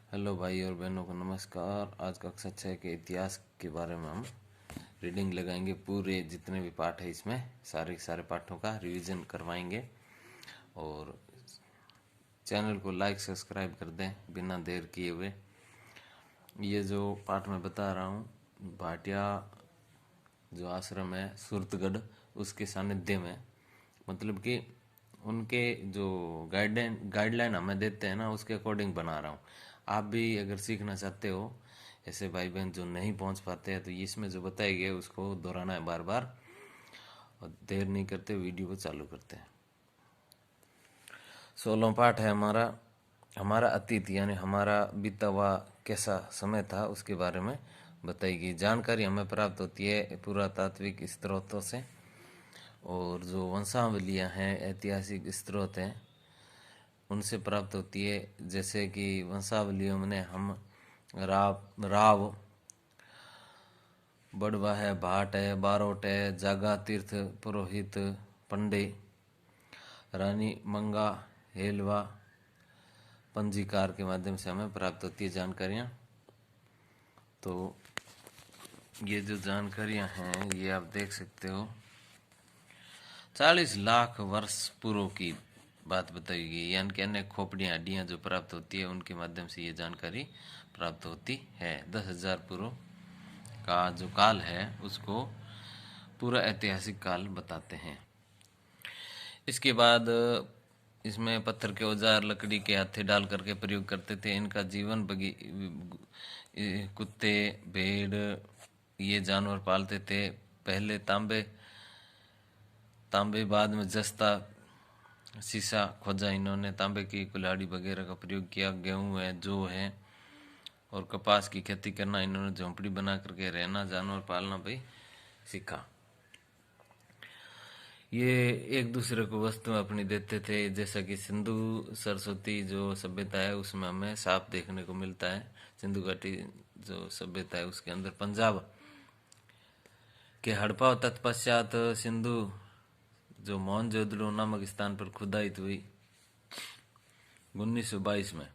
Hello भाई और बहनों को नमस्कार। आज कक्षा 6 के इतिहास के बारे में हम रीडिंग लगाएंगे। पूरे जितने भी पाठ है इसमें सारे के सारे पाठों का रिवीजन करवाएंगे और चैनल को लाइक सब्सक्राइब कर दें बिना देर किए हुए। ये जो पाठ मैं बता रहा हूँ, भाटिया जो आश्रम है सुरतगढ़ उसके सानिध्य में, मतलब कि उनके जो गाइडलाइन हमें देते हैं ना, उसके अकॉर्डिंग बना रहा हूँ। आप भी अगर सीखना चाहते हो, ऐसे भाई बहन जो नहीं पहुंच पाते हैं, तो इसमें जो बताए गए उसको दोहराना है बार बार। और देर नहीं करते, वीडियो को चालू करते हैं। 16वां पाठ है हमारा हमारा अतीत, यानी हमारा बीता हुआ कैसा समय था उसके बारे में बताई गई जानकारी हमें प्राप्त होती है पुरातात्विक स्रोतों से, और जो वंशावलियाँ हैं ऐतिहासिक स्रोत हैं उनसे प्राप्त होती है। जैसे कि वंशावलियों में हम राव, बड़वा है, भाट है, बारोट है, जागा तीर्थ पुरोहित, पंडे, रानी मंगा, हेलवा, पंजीकार के माध्यम से हमें प्राप्त होती है जानकारियाँ। तो ये जो जानकारियाँ हैं ये आप देख सकते हो। 40 लाख वर्ष पूर्व की बात बताई गई, यानी कि अन्य खोपड़ियाँ हड्डियाँ जो प्राप्त होती है उनके माध्यम से ये जानकारी प्राप्त होती है। 10,000 पूर्व का जो काल है उसको पूरा ऐतिहासिक काल बताते हैं। इसके बाद इसमें पत्थर के औजार लकड़ी के हत्थे डाल करके प्रयोग करते थे। इनका जीवन कुत्ते, भेड़, ये जानवर पालते थे। पहले तांबे बाद में जस्ता, शीशा खोजा। इन्होंने तांबे की कुल्हाड़ी वगैरह का प्रयोग किया। गेहूं है, जौ है और कपास की खेती करना इन्होंने झोंपड़ी बना करके रहना, जानवर पालना भाई सीखा। ये एक दूसरे को वस्तु अपनी देते थे, जैसा कि सिंधु सरस्वती जो सभ्यता है उसमें हमें साफ देखने को मिलता है। सिंधु घाटी जो सभ्यता है उसके अंदर पंजाब के हड़प्पा तत्पश्चात सिंधु जो मोहनजोदड़ो नामक स्थान पर खुदाई हुई 1922 में,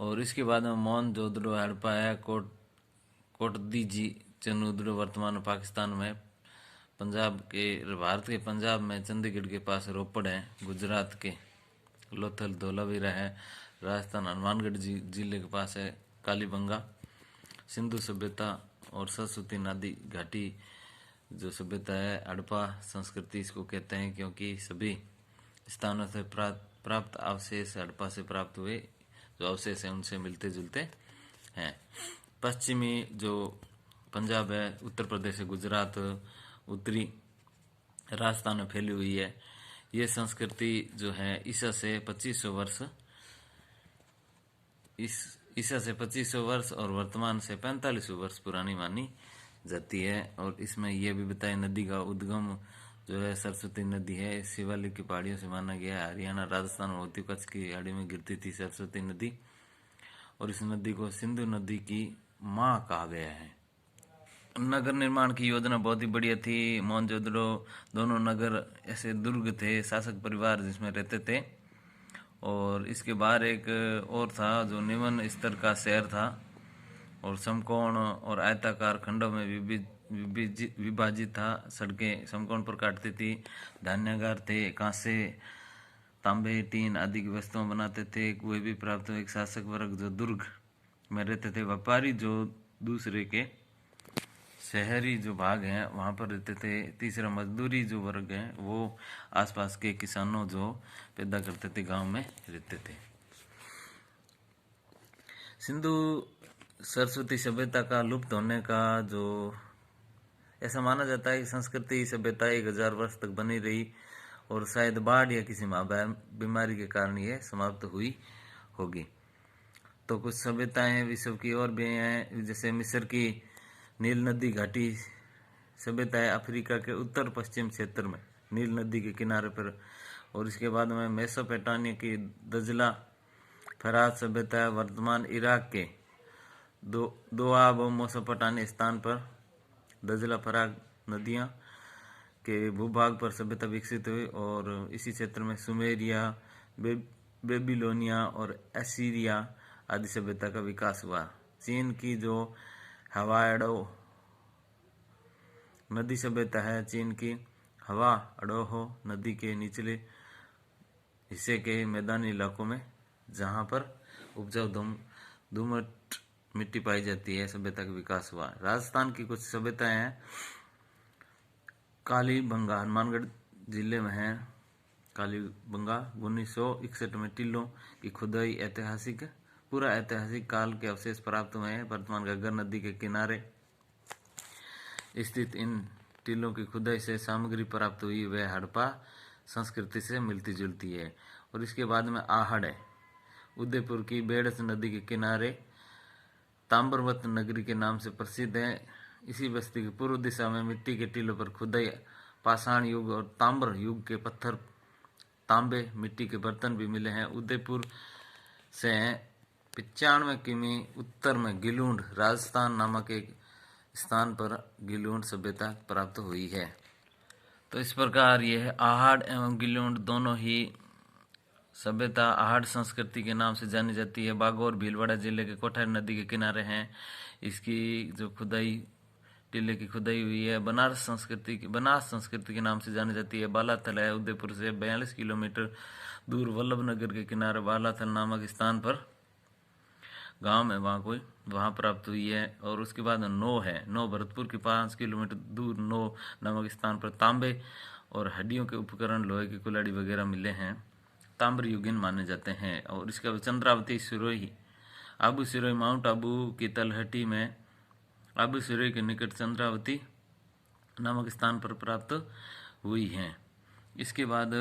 और इसके बाद में मोहनजोदड़ो, हड़प्पा है, कोटदीजी, चनूदड़ो वर्तमान पाकिस्तान में, पंजाब के भारत के पंजाब में चंडीगढ़ के पास रोपड़ है, गुजरात के लोथल धोलावीरा है, राजस्थान हनुमानगढ़ जिले के पास है कालीबंगा। सिंधु सभ्यता और सरस्वती नदी घाटी जो सभ्यता है, हड़प्पा संस्कृति इसको कहते हैं, क्योंकि सभी स्थानों से प्राप्त अवशेष हड़प्पा से प्राप्त हुए जो अवशेष हैं उनसे मिलते जुलते हैं। पश्चिमी जो पंजाब है, उत्तर प्रदेश है, गुजरात, उत्तरी राजस्थान में फैली हुई है। ये संस्कृति जो है ईसा से 2500 वर्ष और वर्तमान से 4500 वर्ष पुरानी मानी जाती है। और इसमें यह भी बताया नदी का उद्गम जो है सरस्वती नदी है, शिवालिक की पहाड़ियों से माना गया है। हरियाणा, राजस्थान और होती कच्छ की आड़ी में गिरती थी सरस्वती नदी, और इस नदी को सिंधु नदी की माँ कहा गया है। नगर निर्माण की योजना बहुत ही बढ़िया थी। मोहनजोदड़ो दोनों नगर ऐसे दुर्ग थे, शासक परिवार जिसमें रहते थे, और इसके बाहर एक और था जो निम्न स्तर का शहर था, और समकोण और आयताकार खंडों में विभाजित था। सड़कें समकोण पर काटती थी। धान्यागार थे, कांसे, तांबे, टीन आदि की वस्तुएं बनाते थे। कुएं भी प्राप्त हुए। एक शासक वर्ग जो दुर्ग में रहते थे, व्यापारी जो दूसरे के शहरी जो भाग हैं वहाँ पर रहते थे। तीसरा मजदूरी जो वर्ग हैं वो आसपास के किसानों जो पैदा करते थे गांव में रहते थे। सिंधु सरस्वती सभ्यता का लुप्त होने का जो ऐसा माना जाता है कि संस्कृति सभ्यता 1000 वर्ष तक बनी रही, और शायद बाढ़ या किसी बीमारी के कारण यह समाप्त हुई होगी। तो कुछ सभ्यताएं विश्व की और भी हैं, जैसे मिस्र की नील नदी घाटी सभ्यता है अफ्रीका के उत्तर पश्चिम क्षेत्र में नील नदी के किनारे पर। और इसके बाद में मेसोपोटामिया की दजला फरात सभ्यता है वर्तमान इराक के दोआब मेसोपोटामिया स्थान पर दजला फरात नदियाँ के भूभाग पर सभ्यता विकसित हुई, और इसी क्षेत्र में सुमेरिया, बेबीलोनिया और एसीरिया आदि सभ्यता का विकास हुआ। चीन की जो हवाएडो नदी सभ्यता है, चीन की हवा अडोहो नदी के निचले हिस्से के मैदानी इलाकों में जहां पर उपजाऊ दोमट मिट्टी पाई जाती है, सभ्यता का विकास हुआ। राजस्थान की कुछ सभ्यताएं हैं। कालीबंगा हनुमानगढ़ जिले में है। कालीबंगा 1961 में टीलों की खुदाई पूरा ऐतिहासिक काल के अवशेष प्राप्त हुए हैं। वर्तमान घग्गर नदी के किनारे स्थित इन टीलों की खुदाई से सामग्री प्राप्त हुई वह हड़प्पा संस्कृति से मिलती जुलती है। और इसके बाद में आहड़ है, उदयपुर की बेड़स नदी के किनारे ताम्रवत नगरी के नाम से प्रसिद्ध है। इसी बस्ती की पूर्व दिशा में मिट्टी के टीलों पर खुदाई पाषाण युग और ताम्र युग के पत्थर, तांबे मिट्टी के बर्तन भी मिले हैं। उदयपुर से 95 किमी उत्तर में गिलूंड राजस्थान नामक एक स्थान पर गिलूंड सभ्यता प्राप्त हुई है। तो इस प्रकार यह आहड़ एवं गिलूंड दोनों ही सभ्यता आहड़ संस्कृति के नाम से जानी जाती है। बागौर भीलवाड़ा जिले के कोठारी नदी के किनारे हैं। इसकी जो खुदाई टीले की खुदाई हुई है। बनास संस्कृति के नाम से जानी जाती है। बालाथल है, उदयपुर से 42 किलोमीटर दूर वल्लभ नगर के किनारे बालाथल नामक स्थान पर गांव है, वहां प्राप्त हुई है। और उसके बाद नो है, नो भरतपुर के 5 किलोमीटर दूर नो नामक स्थान पर तांबे और हड्डियों के उपकरण, लोहे की कुल्हाड़ी वगैरह मिले हैं, ताम्र युगीन माने जाते हैं। और इसके बाद चंद्रावती सिरोही, आबू सिरोही माउंट आबू की तलहटी में आबू सिरोही के निकट चंद्रावती नामक स्थान पर प्राप्त हुई हैं। इसके बाद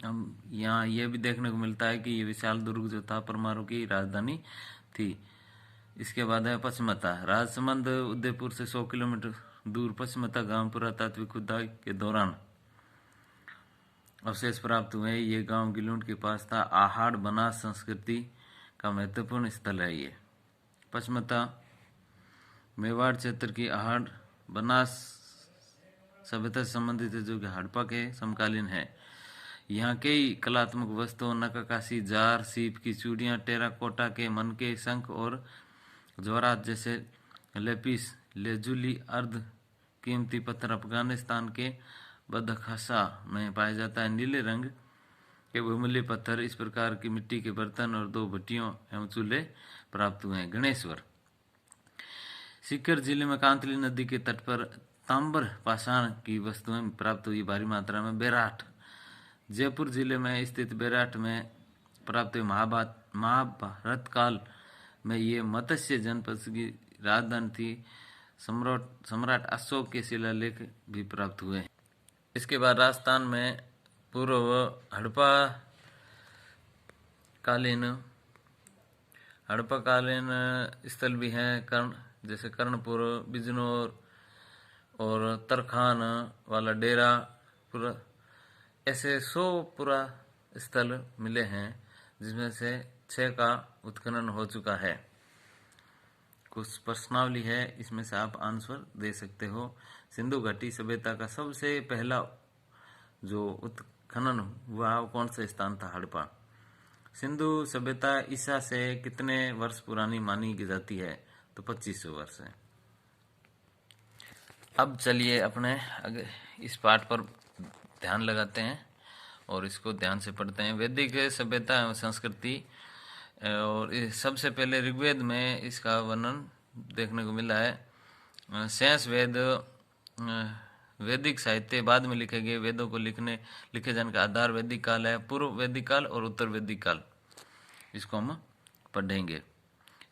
हम यहाँ यह भी देखने को मिलता है कि ये विशाल दुर्ग जो था परमाणु की राजधानी थी। इसके बाद है पचमता, राजसमंद उदयपुर से 100 किलोमीटर दूर पचमता गांव पुरातात्विक खुदाई के दौरान अवशेष प्राप्त हुए। ये गांव गिलूंड के पास था। आहड़ बनास संस्कृति का महत्वपूर्ण स्थल है। ये पचमता मेवाड़ क्षेत्र की आहड़ बनास सभ्यता से संबंधित है, जो कि हड़प्पा के समकालीन है। यहाँ कई कलात्मक वस्तुओं, नक्काशी, जार, सीप की चूड़ियाँ, टेराकोटा के मनके, शंख और जवाहरात जैसे लेपिस लेजुली अर्ध कीमती पत्थर अफगानिस्तान के बदखसा में पाया जाता है। नीले रंग के बहुमूल्य पत्थर, इस प्रकार की मिट्टी के बर्तन और 2 भट्टियों एवं चूल्हे प्राप्त हुए हैं। गणेश्वर सीकर जिले में कांतली नदी के तट पर ताम्र पाषाण की वस्तुएं प्राप्त हुई भारी मात्रा में। बेराट जयपुर जिले में स्थित बेराट में प्राप्त हुई महाभारत काल में ये मत्स्य जनपद की राजधानी थी। सम्राट अशोक के शिलालेख भी प्राप्त हुए हैं। इसके बाद राजस्थान में पूर्व हड़प्पा कालीन स्थल भी हैं। जैसे कर्णपुर, बिजनौर और तरखान वाला डेरा पूरा, ऐसे 100 पूरा स्थल मिले हैं, जिसमें से 6 का उत्खनन हो चुका है। कुछ प्रश्नावली है, इसमें से आप आंसर दे सकते हो। सिंधु घाटी सभ्यता का सबसे पहला जो उत्खनन हुआ वो कौन सा स्थान था? हड़प्पा। सिंधु सभ्यता ईसा से कितने वर्ष पुरानी मानी जाती है? तो 2500 वर्ष है। अब चलिए अपने इस पाठ पर ध्यान लगाते हैं और इसको ध्यान से पढ़ते हैं। वैदिक सभ्यता एवं संस्कृति, और सबसे पहले ऋग्वेद में इसका वर्णन देखने को मिला है। शेष वेद वैदिक साहित्य बाद में लिखे गए वेदों को लिखे जाने का आधार वैदिक काल है। पूर्व वैदिक काल और उत्तर वैदिक काल, इसको हम पढ़ेंगे।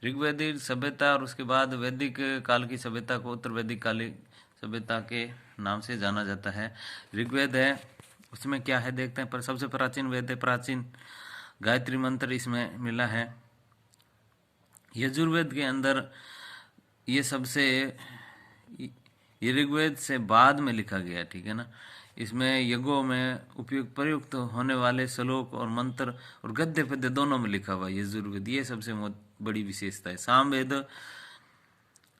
ऋग्वैदिक सभ्यता और उसके बाद वैदिक काल की सभ्यता को उत्तर वैदिक कालिक सभ्यता के नाम से जाना जाता है। ऋग्वेद है, उसमें क्या है देखते हैं। पर सबसे प्राचीन वेद है, प्राचीन गायत्री मंत्र इसमें मिला है। यजुर्वेद के अंदर ये ऋग्वेद से बाद में लिखा गया, ठीक है ना। इसमें यज्ञों में प्रयुक्त होने वाले श्लोक और मंत्र और गद्य पद्य दोनों में लिखा हुआ यजुर्वेद, ये सबसे बड़ी विशेषता है। सामवेद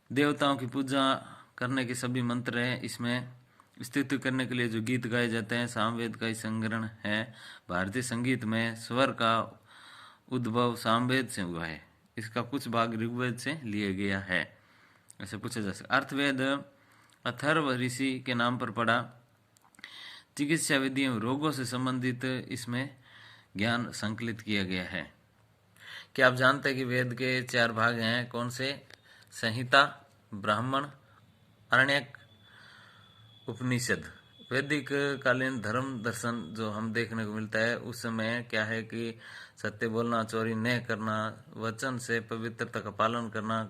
देवताओं की पूजा करने के सभी मंत्र हैं। इसमें स्तुति करने के लिए जो गीत गाए जाते हैं, सामवेद का ही संग्रहण है। भारतीय संगीत में स्वर का उद्भव सामवेद से हुआ है। इसका कुछ भाग ऋग्वेद से लिया गया है, ऐसे पूछा जा सकता। अर्थवेद अथर्व ऋषि के नाम पर पड़ा। चिकित्सा विधि एवं रोगों से संबंधित इसमें ज्ञान संकलित किया गया है। क्या आप जानते हैं कि वेद के 4 भाग हैं? कौन से? संहिता, ब्राह्मण, आरण्यक, उपनिषद। वैदिक कालीन धर्म दर्शन जो हम देखने को मिलता है उस समय क्या है कि सत्य बोलना, चोरी न करना, वचन से पवित्रता का पालन करना,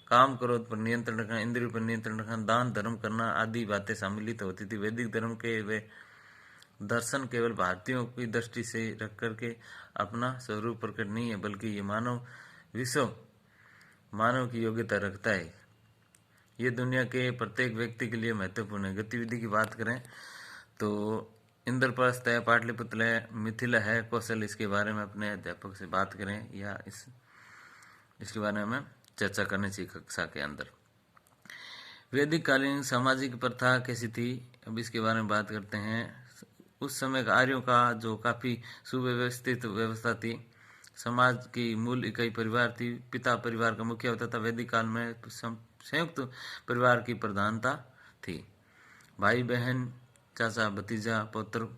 काम क्रोध पर नियंत्रण रखना, इंद्रियों पर नियंत्रण रखना, दान धर्म करना आदि बातें सम्मिलित होती थी। वैदिक धर्म के वे दर्शन केवल भारतीयों की दृष्टि से रख करके अपना स्वरूप प्रकट नहीं है, बल्कि ये मानव की योग्यता रखता है। ये दुनिया के प्रत्येक व्यक्ति के लिए महत्वपूर्ण है। गतिविधि की बात करें तो इंद्रप्रस्थ है, पाटलिपुत्र है, मिथिला है, कौशल, इसके बारे में अपने अध्यापक से बात करें या इसके बारे में चर्चा करनी चाहिए कक्षा के अंदर। वैदिक कालीन सामाजिक प्रथा कैसी थी, अब इसके बारे में बात करते हैं। उस समय का आर्यों का जो काफी सुव्यवस्थित व्यवस्था थी। समाज की मूल इकाई परिवार थी। पिता परिवार का मुखिया होता था। वैदिक काल में संयुक्त परिवार की प्रधानता थी। भाई बहन, चाचा भतीजा, पौत्र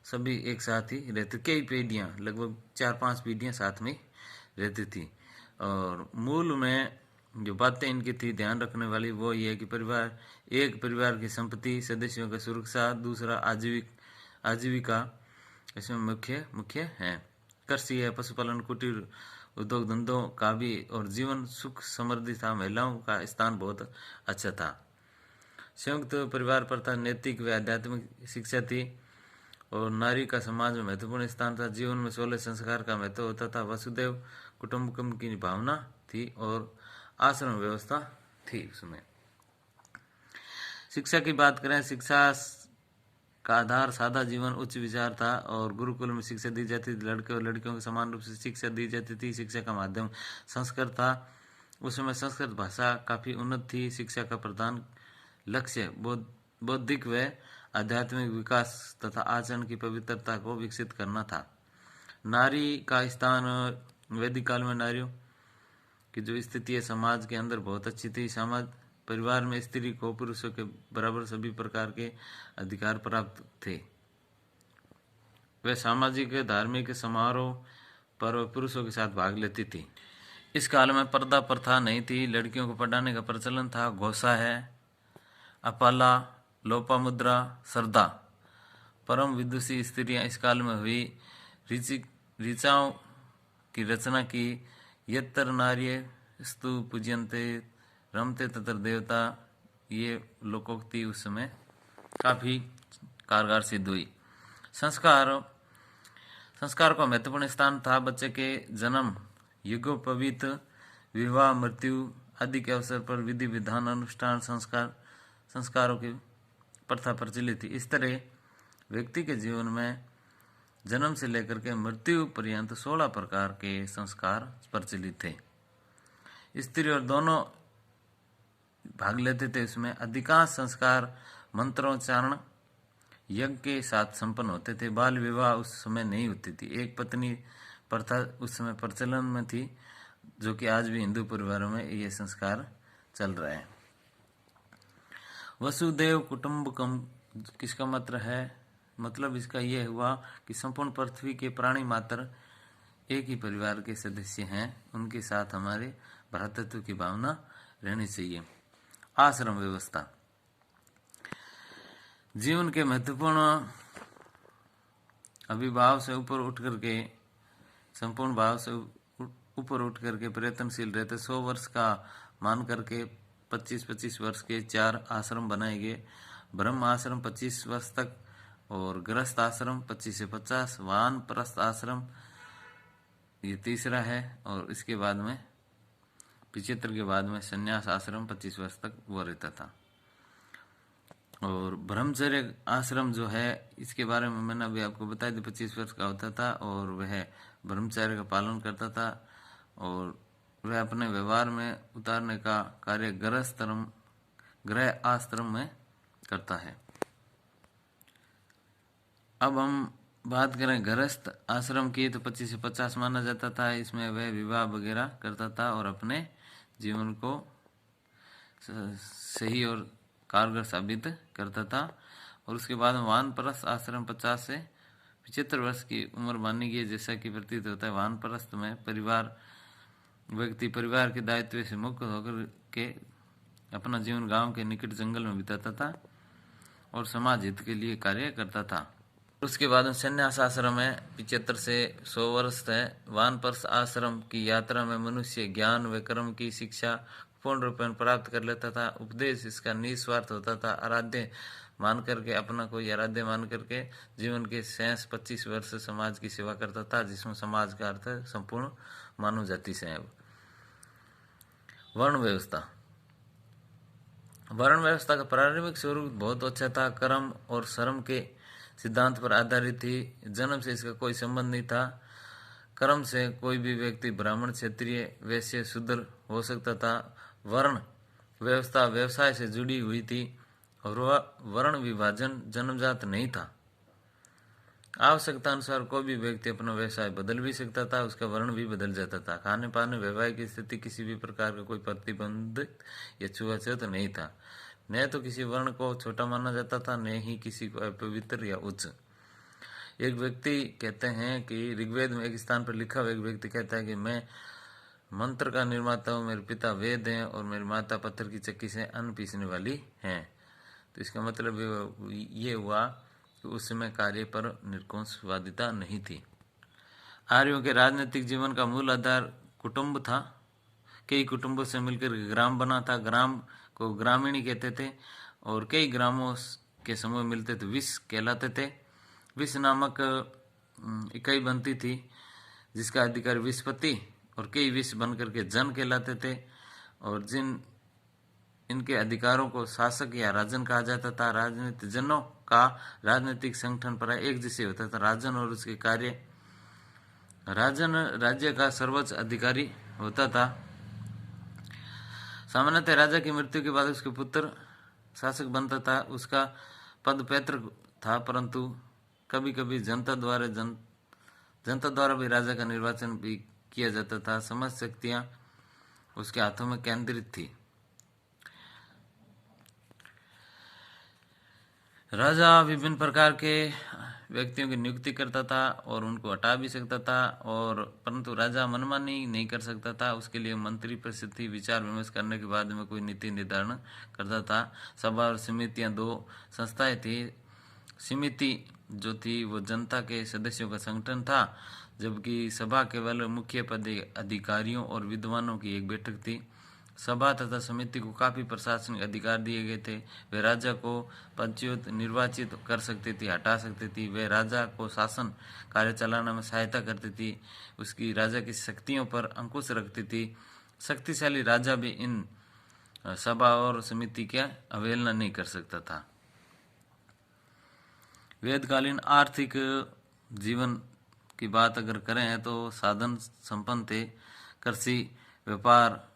सभी एक साथ ही रहते। कई पीढ़ियां, लगभग 4-5 पीढ़ियां साथ में रहती थी। और मूल में जो बातें इनकी थी ध्यान रखने वाली वो ये है कि परिवार की संपत्ति, सदस्यों की सुरक्षा, दूसरा आजीविका इसमें मुख्य है। कृषि है, पशुपालन, कुटीर उद्योग धंधों का भी, और जीवन सुख समृद्धि था। महिलाओं का स्थान बहुत अच्छा था। संयुक्त परिवार प्रथा नैतिक व आध्यात्मिक शिक्षा थी और नारी का समाज में महत्वपूर्ण स्थान था। जीवन में 16 संस्कार का महत्व होता था। वसुदेव कुटुंबकम की भावना थी और आश्रम व्यवस्था थी उसमें। शिक्षा की बात करें, शिक्षा का आधार सादा जीवन, उच्च विचार था और गुरुकुल में शिक्षा दी जाती थी। लड़के और लड़कियों को समान रूप से शिक्षा दी जाती थी। शिक्षा का माध्यम संस्कृत था। उस समय संस्कृत भाषा काफी उन्नत थी। शिक्षा का प्रधान लक्ष्य बौद्धिक व आध्यात्मिक विकास तथा आचरण की पवित्रता को विकसित करना था। नारी का स्थान वैदिक काल में नारियों की जो स्थिति है समाज के अंदर बहुत अच्छी थी। परिवार में स्त्री को पुरुषों के बराबर सभी प्रकार के अधिकार प्राप्त थे। वे सामाजिक धार्मिक समारोह पर पुरुषों के साथ भाग लेती थी। इस काल में पर्दा प्रथा नहीं थी। लड़कियों को पढ़ाने का प्रचलन था। घोषा है, अपाला, लोपामुद्रा, श्रद्धा, परम विदुषी स्त्रियां इस काल में हुई। ऋचाओं की रचना की। यत्र नार्य स्तु पूज्यन्ते रमते तत्र देवता, ये लोकोक्ति उस समय काफी कारगर सिद्ध हुई। संस्कार का महत्वपूर्ण स्थान था। बच्चे के जन्म, यज्ञोपवीत, विवाह, मृत्यु आदि के अवसर पर विधि विधान, अनुष्ठान, संस्कारों की प्रथा प्रचलित थी। इस तरह व्यक्ति के जीवन में जन्म से लेकर के मृत्यु पर्यंत 16 प्रकार के संस्कार प्रचलित थे। स्त्री और दोनों भाग लेते थे। इसमें अधिकांश संस्कार मंत्रोच्चारण यज्ञ के साथ संपन्न होते थे। बाल विवाह उस समय नहीं होती थी। एक पत्नी प्रथा उस समय प्रचलन में थी, जो कि आज भी हिंदू परिवारों में ये संस्कार चल रहा है। वसुदेव कुटुंबकम किसका मतलब इसका यह हुआ कि संपूर्ण पृथ्वी के प्राणी मात्र एक ही परिवार के सदस्य हैं। उनके साथ हमारे भ्रातृत्व की भावना रहनी चाहिए। आश्रम व्यवस्था जीवन के महत्वपूर्ण अभिभाव से ऊपर उठ करके, संपूर्ण भाव से ऊपर उठ करके प्रयत्नशील रहते। 100 वर्ष का मान करके 25-25 वर्ष के 4 आश्रम बनाए गए। ब्रह्म आश्रम 25 वर्ष तक और गृहस्थ आश्रम 25 से 50, वानप्रस्थ आश्रम ये तीसरा है और इसके बाद में 75 के बाद में संन्यास आश्रम 25 वर्ष तक वो रहता था। और ब्रह्मचर्य आश्रम जो है इसके बारे में मैंने अभी आपको बताया था, 25 वर्ष का होता था और वह ब्रह्मचर्य का पालन करता था और वह अपने व्यवहार में उतारने का कार्य गृह आश्रम में करता है। अब हम बात करें गृहस्थ आश्रम की तो 25 से 50 माना जाता था। इसमें वह विवाह वगैरह करता था और अपने जीवन को सही और कारगर साबित करता था। और उसके बाद में वानप्रस्थ आश्रम 50 से 75 वर्ष की उम्र मानी गई है। जैसा कि प्रतीत होता है वानप्रस्थ में व्यक्ति परिवार के दायित्व से मुक्त होकर के अपना जीवन गांव के निकट जंगल में बिताता था और समाज हित के लिए कार्य करता था। उसके बाद में संन्यास आश्रम है 75 से 100 वर्ष है। वानप्रस्थ आश्रम की यात्रा में मनुष्य ज्ञान व कर्म की शिक्षा पूर्ण रूप में प्राप्त कर लेता था। उपदेश इसका निस्वार्थ होता था। आराध्य मान करके अपना कोई आराध्य मान करके जीवन के शेष 25 वर्ष समाज की सेवा करता था, जिसमें समाज का अर्थ संपूर्ण मानव जाति से है। वर्ण व्यवस्था का प्रारंभिक स्वरूप बहुत अच्छा था। कर्म और श्रम के सिद्धांत पर आधारित थी। जन्म से इसका कोई संबंध नहीं था। कर्म से कोई भी व्यक्ति ब्राह्मण, क्षत्रिय, वैश्य, शूद्र हो सकता था। वर्ण व्यवस्था व्यवसाय से जुड़ी हुई थी और वह वर्ण विभाजन जन्मजात नहीं था। आवश्यकता अनुसार कोई भी व्यक्ति अपना व्यवसाय बदल भी सकता था, उसका वर्ण भी बदल जाता था। खाने पाने वैवाहिक स्थिति किसी भी प्रकार का कोई प्रतिबंधित या छुआछूत नहीं था। न तो किसी वर्ण को छोटा माना जाता था, न ही किसी को अपवित्र या उच्च। एक व्यक्ति कहते हैं कि ऋग्वेद में एक स्थान पर लिखा हुआ एक व्यक्ति कहता है कि मैं मंत्र का निर्माता हूँ, मेरे पिता वेद हैं और मेरी माता पत्थर की चक्की से अन्न पीसने वाली हैं। तो इसका मतलब ये हुआ कि उस समय कार्य पर निरंकुशवादिता नहीं थी। आर्यों के राजनीतिक जीवन का मूल आधार कुटुंब था। कई कुटुंबों से मिलकर ग्राम बना था। ग्राम को ग्रामीणी कहते थे और कई ग्रामों के समूह मिलते थे विश कहलाते थे। विश नामक इकाई बनती थी जिसका अधिकार विशपति और कई विश बन करके जन कहलाते थे और जिन इनके अधिकारों को शासक या राजन कहा जाता था। राजनीतिक जनों का राजनीतिक संगठन पर एक जैसे होता था। राजन और उसके कार्य राजन राज्य का सर्वोच्च अधिकारी होता था। सामान्यतः राजा की मृत्यु के बाद उसके पुत्र शासक बनता था। उसका पद पैतृक था, परंतु कभी कभी जनता द्वारा भी राजा का निर्वाचन भी किया जाता था। समस्त शक्तियां उसके हाथों में केंद्रित थी। राजा विभिन्न प्रकार के व्यक्तियों की नियुक्ति करता था और उनको हटा भी सकता था, और परंतु राजा मनमानी नहीं कर सकता था। उसके लिए मंत्री परिषद विचार विमर्श करने के बाद में कोई नीति निर्धारण करता था। सभा और समितियां दो संस्थाएं थी। समिति जो थी वो जनता के सदस्यों का संगठन था, जबकि सभा केवल मुख्य पद अधिकारियों और विद्वानों की एक बैठक थी। सभा तथा समिति को काफी प्रशासनिक अधिकार दिए गए थे। वे राजा को पदच्युत निर्वाचित कर सकती थी, हटा सकती थी। वे राजा को शासन कार्य चलाने में सहायता करती थी, उसकी राजा की शक्तियों पर अंकुश रखती थी। शक्तिशाली राजा भी इन सभा और समिति की अवहेलना नहीं कर सकता था। वेदकालीन आर्थिक जीवन की बात अगर करें तो साधन संपन्न थे। कृषि, व्यापार,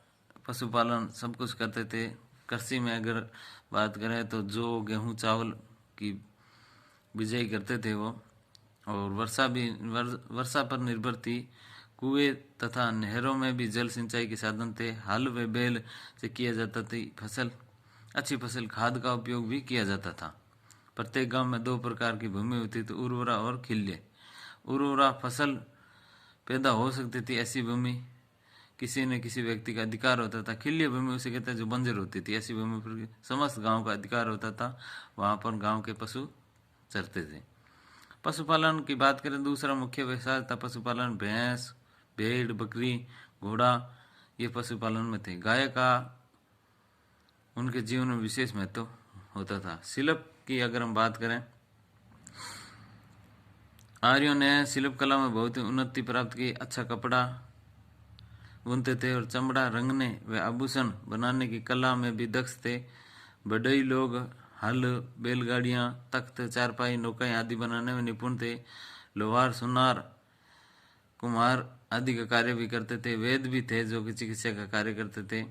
पशुपालन सब कुछ करते थे। कृषि में अगर बात करें तो जौ, गेहूं, चावल की बिजाई करते थे वो, और वर्षा पर निर्भर थी। कुएं तथा नहरों में भी जल सिंचाई के साधन थे। हल व बैल से किया जाता थी अच्छी फसल। खाद का उपयोग भी किया जाता था। प्रत्येक गांव में दो प्रकार की भूमि होती थी, उर्वरा और खिल्य। उर्वरा फसल पैदा हो सकती थी, ऐसी भूमि किसी न किसी व्यक्ति का अधिकार होता था। खिल्य भूमि उसे कहते हैं जो बंजर होती थी। ऐसी भूमि पर समस्त गांव का अधिकार होता था, वहां पर गांव के पशु चरते थे। पशुपालन की बात करें, दूसरा मुख्य व्यवसाय था पशुपालन। भैंस, भेड़, बकरी, घोड़ा ये पशुपालन में थे। गाय का उनके जीवन में विशेष महत्व होता था। शिल्प की अगर हम बात करें, आर्यों ने शिल्प कला में बहुत ही उन्नति प्राप्त की। अच्छा कपड़ा बुनते थे और चमड़ा रंगने व आभूषण बनाने की कला में भी दक्ष थे। बढ़ई लोग हल, बैलगाड़ियां, तख्त, चारपाई, नौकाएं आदि बनाने में निपुण थे। लोहार, सुनार, कुम्हार आदि का कार्य भी करते थे। वेद भी थे जो कि चिकित्सा का कार्य करते थे।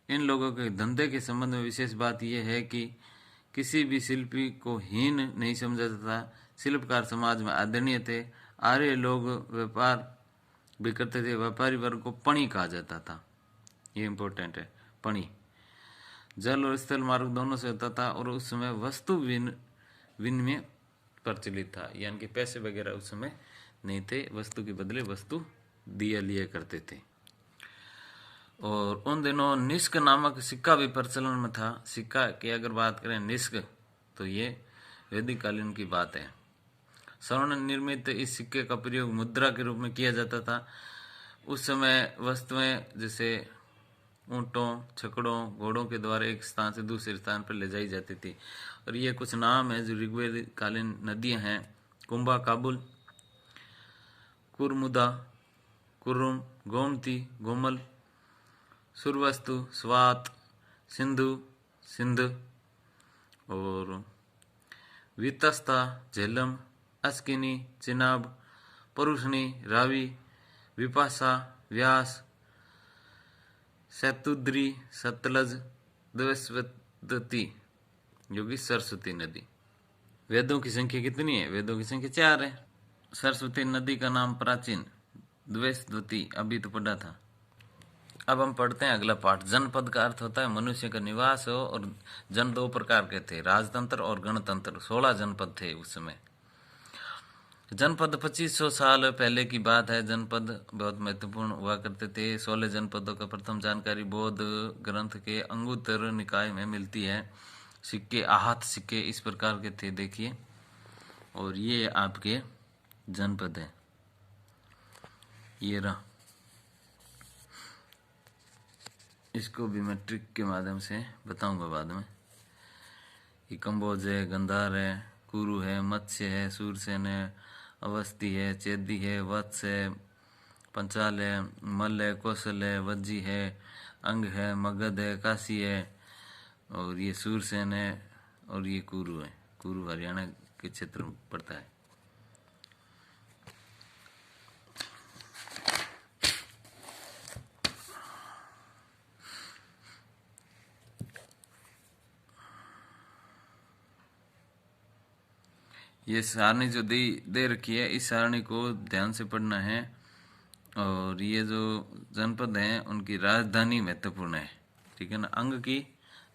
इन लोगों के धंधे के संबंध में विशेष बात यह है कि किसी भी शिल्पी को हीन नहीं समझा जाता था। शिल्पकार समाज में आदरणीय थे। आर्य लोग व्यापार भी करते थे। व्यापारी वर्ग को पणी कहा जाता था, ये इंपॉर्टेंट है, पणी। जल और स्थल मार्ग दोनों से होता था और उस समय वस्तु विनिमय प्रचलित था, यानी कि पैसे वगैरह उस समय नहीं थे, वस्तु के बदले वस्तु दिया लिया करते थे। और उन दिनों निष्क नामक सिक्का भी प्रचलन में था। सिक्का की अगर बात करें निष्क, तो ये वैदिक कालीन की बात है। स्वर्ण निर्मित इस सिक्के का प्रयोग मुद्रा के रूप में किया जाता था। उस समय वस्तुएं जैसे ऊंटों, छकड़ों, घोड़ों के द्वारा एक स्थान से दूसरे स्थान पर ले जाई जाती थी। और ये कुछ नाम है जो ऋग्वेद कालीन नदियां हैं: कुंभा, काबुल, कुरमुदा, कुरुम, गोमती, गोमल, सुरवस्तु, स्वात, सिंधु, सिंध, और वितस्ता, झेलम, अस्किनी, चिनाब, परुषणी, रावी, विपाशा, व्यास, शैतुद्री, सतलज, द्वैस्वती, जो कि सरस्वती नदी। वेदों की संख्या कितनी है? वेदों की संख्या 4 है। सरस्वती नदी का नाम प्राचीन द्वैस्वती, अभी तो पढ़ा था। अब हम पढ़ते हैं अगला पाठ। जनपद का अर्थ होता है मनुष्य का निवास हो, और जन 2 प्रकार के थे, राजतंत्र और गणतंत्र। 16 जनपद थे उस समय। जनपद 2500 साल पहले की बात है। जनपद बहुत महत्वपूर्ण हुआ करते थे। 16 जनपदों का प्रथम जानकारी बौद्ध ग्रंथ के अंगुत्तर निकाय में मिलती है। सिक्के, आहत सिक्के इस प्रकार के थे, देखिए। और ये आपके जनपद है, ये रहा। इसको भी मैं ट्रिक के माध्यम से बताऊंगा बाद में। ये कंबोज है, गंधार है, कुरु है, मत्स्य है, सूरसेन है, अवस्थी है, चेदी है, वत्स है, पंचाल है, मल है, कौशल है, वज्जी है, अंग है, मगध है, काशी है, और ये सूरसेन है, और ये कुरु है। कुरु हरियाणा के क्षेत्र में पड़ता है। ये सारणी जो दे रखी है, इस सारणी को ध्यान से पढ़ना है। और ये जो जनपद हैं उनकी राजधानी महत्वपूर्ण है, ठीक है ना। अंग की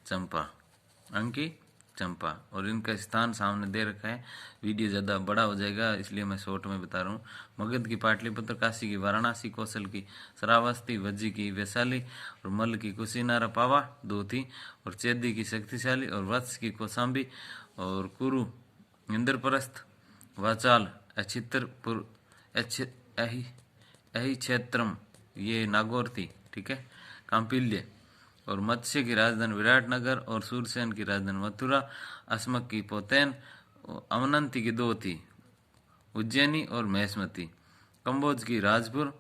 चंपा, अंग की चंपा, और इनका स्थान सामने दे रखा है। वीडियो ज़्यादा बड़ा हो जाएगा, इसलिए मैं शॉर्ट में बता रहा हूँ। मगध की पाटलिपुत्र, काशी की वाराणसी, कौशल की श्रावस्ती, वज्जी की वैशाली, और मल्ल की कुशीनारा पावा 2 थी, और चेदी की शक्तिशाली, और वत्स की कौशाम्बी, और कुरु इंद्रप्रस्थ, वाचाल, अछित्रपुर, क्षेत्रम, ये नागौर थी, ठीक है, कांपिल्य, और मत्स्य की राजधानी विराटनगर, और सूरसेन की राजधानी मथुरा, अस्मक की पोतैन, अवनंती की 2 थी, उज्जैनी और महेशमती, कंबोज की राजपुर,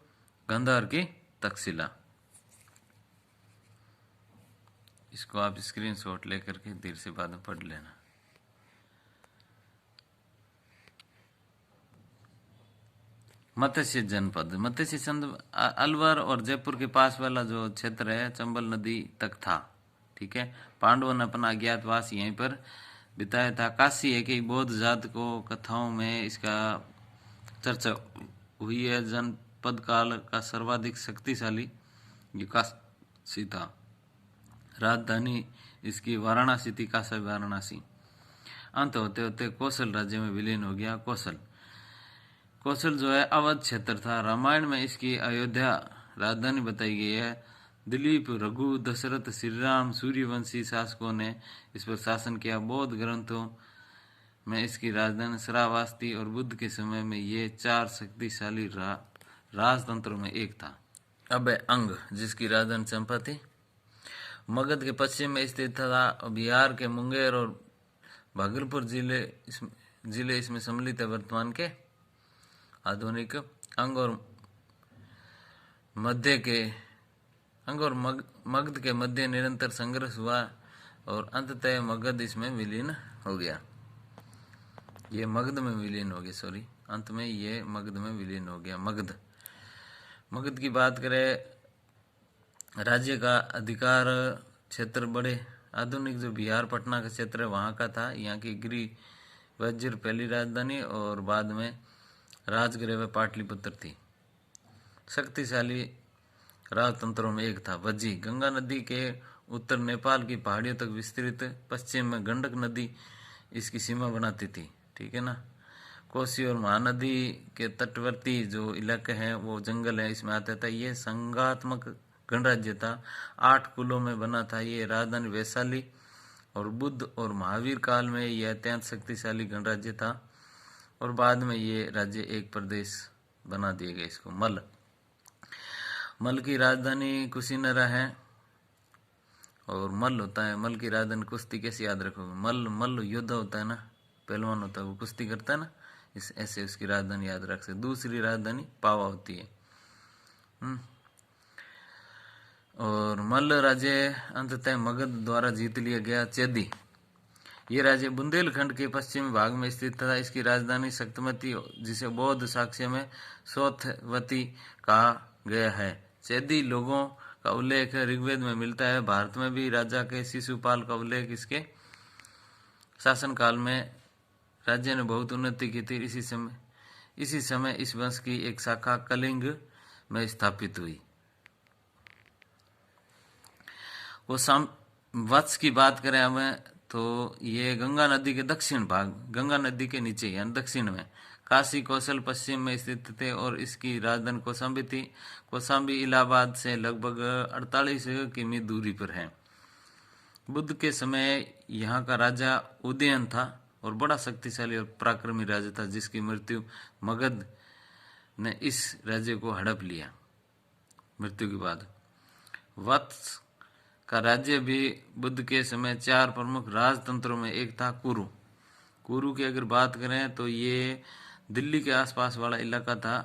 गंधार की तक्षशिला। इसको आप स्क्रीनशॉट लेकर के देर से बाद में पढ़ लेना। मत्स्य जनपद, मत्स्य चंद अलवर और जयपुर के पास वाला जो क्षेत्र है, चंबल नदी तक था, ठीक है। पांडवों ने अपना अज्ञातवास यहीं पर बिताया था। काशी है कि बौद्ध जात को कथाओं में इसका चर्चा हुई है। जनपद काल का सर्वाधिक शक्तिशाली ये काशी था। राजधानी इसकी वाराणसी थी, काशी वाराणसी। अंत होते होते कौशल राज्य में विलीन हो गया। कौशल जो है अवध क्षेत्र था। रामायण में इसकी अयोध्या राजधानी बताई गई है। दिलीप, रघु, दशरथ, श्रीराम, सूर्यवंशी शासकों ने इस पर शासन किया। बौद्ध ग्रंथों में इसकी राजधानी श्रावस्ती, और बुद्ध के समय में ये 4 शक्तिशाली राजतंत्रों में एक था। अब है अंग, जिसकी राजधानी चंपा थी। मगध के पश्चिम में स्थित था। बिहार के मुंगेर और भागलपुर जिले इसमें सम्मिलित है। वर्तमान के आधुनिक अंग और मगध के मध्य निरंतर संघर्ष हुआ, और अंततः मगध इसमें विलीन हो गया। ये मगध में विलीन हो गया, सॉरी, अंत में ये मगध में विलीन हो गया। मगध की बात करें, राज्य का अधिकार क्षेत्र बड़े आधुनिक जो बिहार पटना का क्षेत्र है वहाँ का था। यहाँ की वज्र पहली राजधानी और बाद में राजगृह व पाटलिपुत्र थी। शक्तिशाली राजतंत्रों में एक था वज्जी। गंगा नदी के उत्तर नेपाल की पहाड़ियों तक विस्तृत, पश्चिम में गंडक नदी इसकी सीमा बनाती थी। ठीक है ना। कोसी और महानदी के तटवर्ती जो इलाके हैं वो जंगल है, इसमें आता था। ये संघात्मक गणराज्य था, 8 कुलों में बना था। ये राजधानी वैशाली और बुद्ध और महावीर काल में यह अत्यंत शक्तिशाली गणराज्य था और बाद में ये राज्य एक प्रदेश बना दिए गए इसको। मल की राजधानी कुशीनरा है और मल होता है, मल की राजधानी। कुश्ती कैसे याद रखोगे? मल योद्धा होता है ना, पहलवान होता है, वो कुश्ती करता है ना, इस ऐसे उसकी राजधानी याद रख सकते। दूसरी राजधानी पावा होती है। और मल्ल राज्य अंततः मगध द्वारा जीत लिया गया। चेदी, ये राज्य बुंदेलखंड के पश्चिमी भाग में स्थित था। इसकी राजधानी शक्तमती, जिसे बौद्ध साक्ष्य में सोथवती कहा गया है। चेदी लोगों का उल्लेख ऋग्वेद में मिलता है। भारत में भी राजा के शिशुपाल का उल्लेख इसके शासनकाल में राज्य ने बहुत उन्नति की थी। इसी समय इस वंश की एक शाखा कलिंग में स्थापित हुई। वो वत्स की बात करें हमें तो ये गंगा नदी के दक्षिण भाग, गंगा नदी के नीचे यानी दक्षिण में काशी कौशल पश्चिम में स्थित थे और इसकी राजधानी कौशाम्बी थी। कौशाम्बी इलाहाबाद से लगभग 48 किमी दूरी पर है। बुद्ध के समय यहाँ का राजा उदयन था और बड़ा शक्तिशाली और पराक्रमी राजा था, जिसकी मृत्यु मगध ने इस राज्य को हड़प लिया। मृत्यु के बाद वत्स का राज्य भी बुद्ध के समय 4 प्रमुख राजतंत्रों में एक था। कुरु की अगर बात करें तो ये दिल्ली के आसपास वाला इलाका था।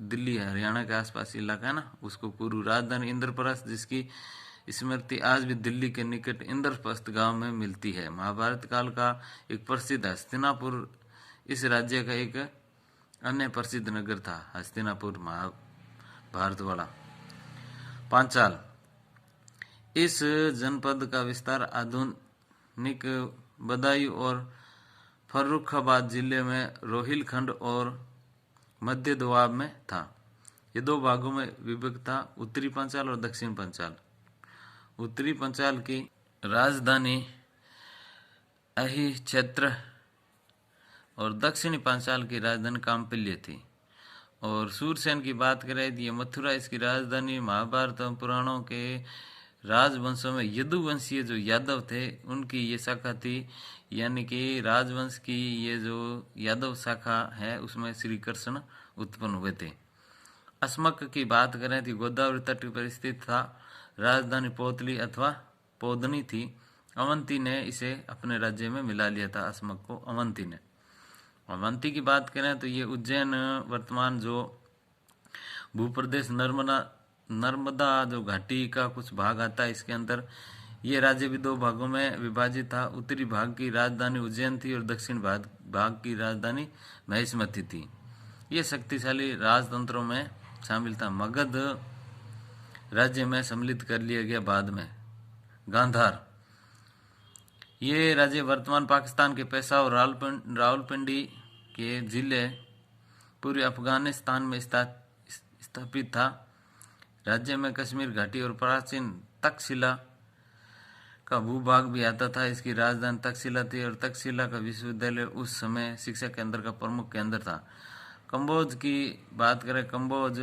दिल्ली हरियाणा के आसपास इलाका है ना, उसको कुरु। राजधानी इंद्रप्रस्थ, जिसकी स्मृति आज भी दिल्ली के निकट इंद्रप्रस्थ गांव में मिलती है। महाभारत काल का एक प्रसिद्ध हस्तिनापुर इस राज्य का एक अन्य प्रसिद्ध नगर था। हस्तिनापुर महाभारत वाला। पांचाल, इस जनपद का विस्तार आधुनिक बदायूं और फर्रुखाबाद जिले में रोहिलखंड और मध्य दोआब में था। ये 2 भागों में विभक्त था, उत्तरी पंचाल और दक्षिण पंचाल। उत्तरी पंचाल की राजधानी अहि क्षेत्र और दक्षिणी पंचाल की राजधानी काम्पिल्य थी। और सूरसेन की बात करें तो ये मथुरा इसकी राजधानी। महाभारत और पुराणों के राजवंशों में यदुवंशीय जो यादव थे उनकी ये शाखा थी, यानी कि राजवंश की ये जो यादव शाखा है उसमें श्री कृष्ण उत्पन्न हुए थे। अस्मक की बात करें तो गोदावरी तट पर स्थित था। राजधानी पोतली अथवा पोदनी थी। अवंती ने इसे अपने राज्य में मिला लिया था, अस्मक को अवंती ने। अवंती की बात करें तो ये उज्जैन वर्तमान जो भूप्रदेश नर्मदा जो घाटी का कुछ भाग आता है इसके अंदर। ये राज्य भी 2 भागों में विभाजित था। उत्तरी भाग की राजधानी उज्जैन थी और दक्षिण भाग की राजधानी महिष्मती थी। ये शक्तिशाली राजतंत्रों में शामिल था। मगध राज्य में सम्मिलित कर लिया गया बाद में। गांधार, ये राज्य वर्तमान पाकिस्तान के पेशावर रावलपिंडी के जिले पूर्वी अफगानिस्तान में स्थापित था। राज्य में कश्मीर घाटी और प्राचीन तक्षशिला का भूभाग भी आता था। इसकी राजधानी तक्षशिला थी और तक्षशिला का विश्वविद्यालय उस समय शिक्षा केंद्र का प्रमुख केंद्र था। कंबोज की बात करें, कंबोज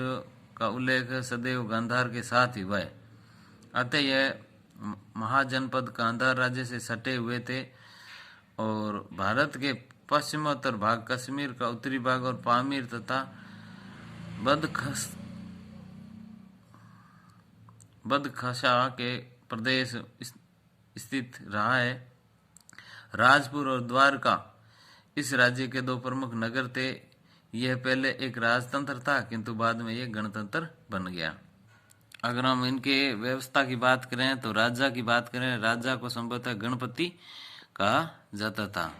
का उल्लेख सदैव गांधार के साथ ही हुआ है। अतः यह महाजनपद गांधार राज्य से सटे हुए थे और भारत के पश्चिमोत्तर भाग, कश्मीर का उत्तरी भाग और पामीर तथा बदखशा के प्रदेश स्थित रहा है। राजपुर और द्वारका इस राज्य के 2 प्रमुख नगर थे। यह पहले एक राजतंत्र था किंतु बाद में यह गणतंत्र बन गया। अगर हम इनके व्यवस्था की बात करें तो राजा की बात करें, राजा को संभवतः गणपति कहा जाता था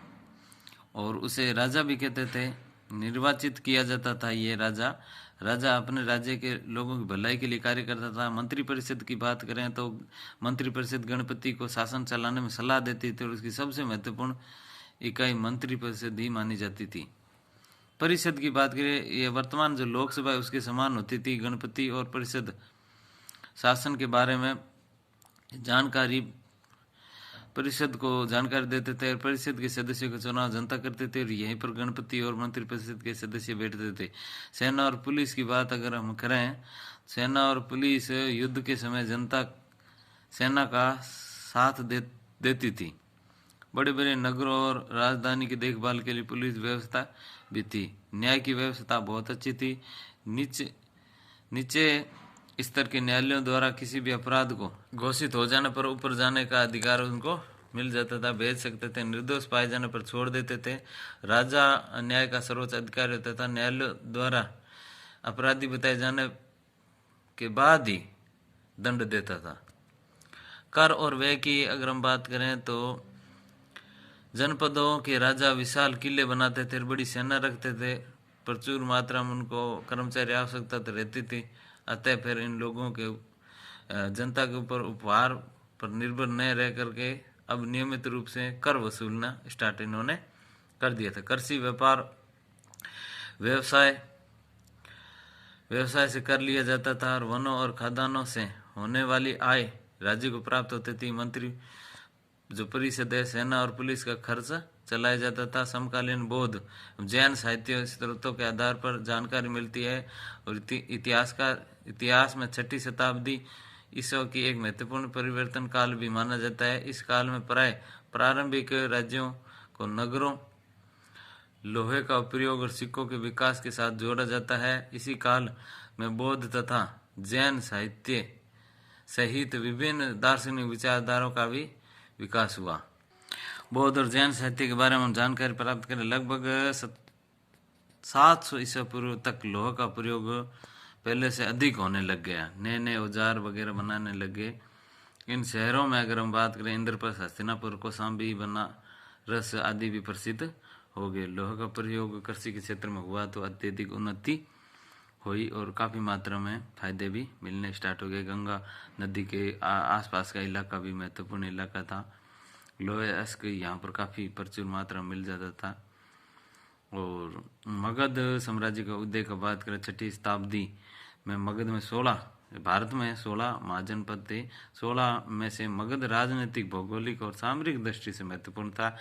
और उसे राजा भी कहते थे। निर्वाचित किया जाता था ये राजा अपने राज्य के लोगों की भलाई के लिए कार्य करता था। मंत्रिपरिषद की बात करें तो मंत्रिपरिषद गणपति को शासन चलाने में सलाह देती थी और उसकी सबसे महत्वपूर्ण इकाई मंत्री परिषद ही मानी जाती थी। परिषद की बात करें, यह वर्तमान जो लोकसभा है उसके समान होती थी। गणपति और परिषद शासन के बारे में जानकारी परिषद को जानकारी देते थे और परिषद के सदस्यों का चुनाव जनता करते थे और यहीं पर गणपति और मंत्रिपरिषद के सदस्य बैठते थे। सेना और पुलिस की बात अगर हम करें, सेना और पुलिस युद्ध के समय जनता सेना का साथ देती थी। बड़े बड़े नगरों और राजधानी की देखभाल के लिए पुलिस व्यवस्था भी थी। न्याय की व्यवस्था बहुत अच्छी थी। नीचे स्तर के न्यायालयों द्वारा किसी भी अपराध को घोषित हो जाने पर ऊपर जाने का अधिकार उनको मिल जाता था, भेज सकते थे। निर्दोष पाए जाने पर छोड़ देते थे। राजा न्याय का सर्वोच्च अधिकारी होता था। न्यायालय द्वारा अपराधी बताए जाने के बाद ही दंड देता था। कर और व्यय की अगर हम बात करें तो जनपदों के राजा विशाल किले बनाते थे, बड़ी सेना रखते थे। प्रचुर मात्रा में उनको कर्मचारी आवश्यकता तो रहती थी। अतः फिर इन लोगों के जनता के ऊपर उपहार पर निर्भर न रह करके अब नियमित रूप से कर वसूलना स्टार्ट इन्होंने कर दिया था। कृषि व्यापार व्यवसाय से कर लिया जाता था और वनों और खदानों से होने वाली आय राज्य को प्राप्त होती थी। मंत्री जो परिषद है, सेना और पुलिस का खर्च चलाया जाता था। समकालीन बौद्ध जैन साहित्य स्रोतों के आधार पर जानकारी मिलती है और इतिहास में 6ठी शताब्दी ईसा की एक महत्वपूर्ण परिवर्तन काल भी माना जाता है। इस काल में प्राय प्रारंभिक राज्यों को नगरों, लोहे का प्रयोग और सिक्कों के विकास के साथ जोड़ा जाता है। इसी काल में बौद्ध तथा जैन साहित्य सहित विभिन्न दार्शनिक विचारधाराओं का भी विकास हुआ। बौद्ध और जैन साहित्य के बारे में हम जानकारी प्राप्त करें। लगभग 700 ईसा पूर्व तक लोहा का प्रयोग पहले से अधिक होने लग गया। नए नए औजार वगैरह बनाने लगे। इन शहरों में अगर हम बात करें, इंद्रप्रस्थ, हस्तिनापुर, कौशाम्बी, बनारस आदि भी प्रसिद्ध हो गए। लोहा का प्रयोग कृषि के क्षेत्र में हुआ तो अत्यधिक उन्नति हुई और काफ़ी मात्रा में फायदे भी मिलने स्टार्ट हो गए। गंगा नदी के आसपास का इलाका भी महत्वपूर्ण इलाका था। लोहे अस्क यहाँ पर काफ़ी प्रचुर मात्रा में मिल जाता था। और मगध साम्राज्य का उदय का बात करें, 6ठी शताब्दी में मगध में 16 भारत में 16 महाजनपद थे। 16 में से मगध राजनीतिक, भौगोलिक और सामरिक दृष्टि से महत्वपूर्ण था,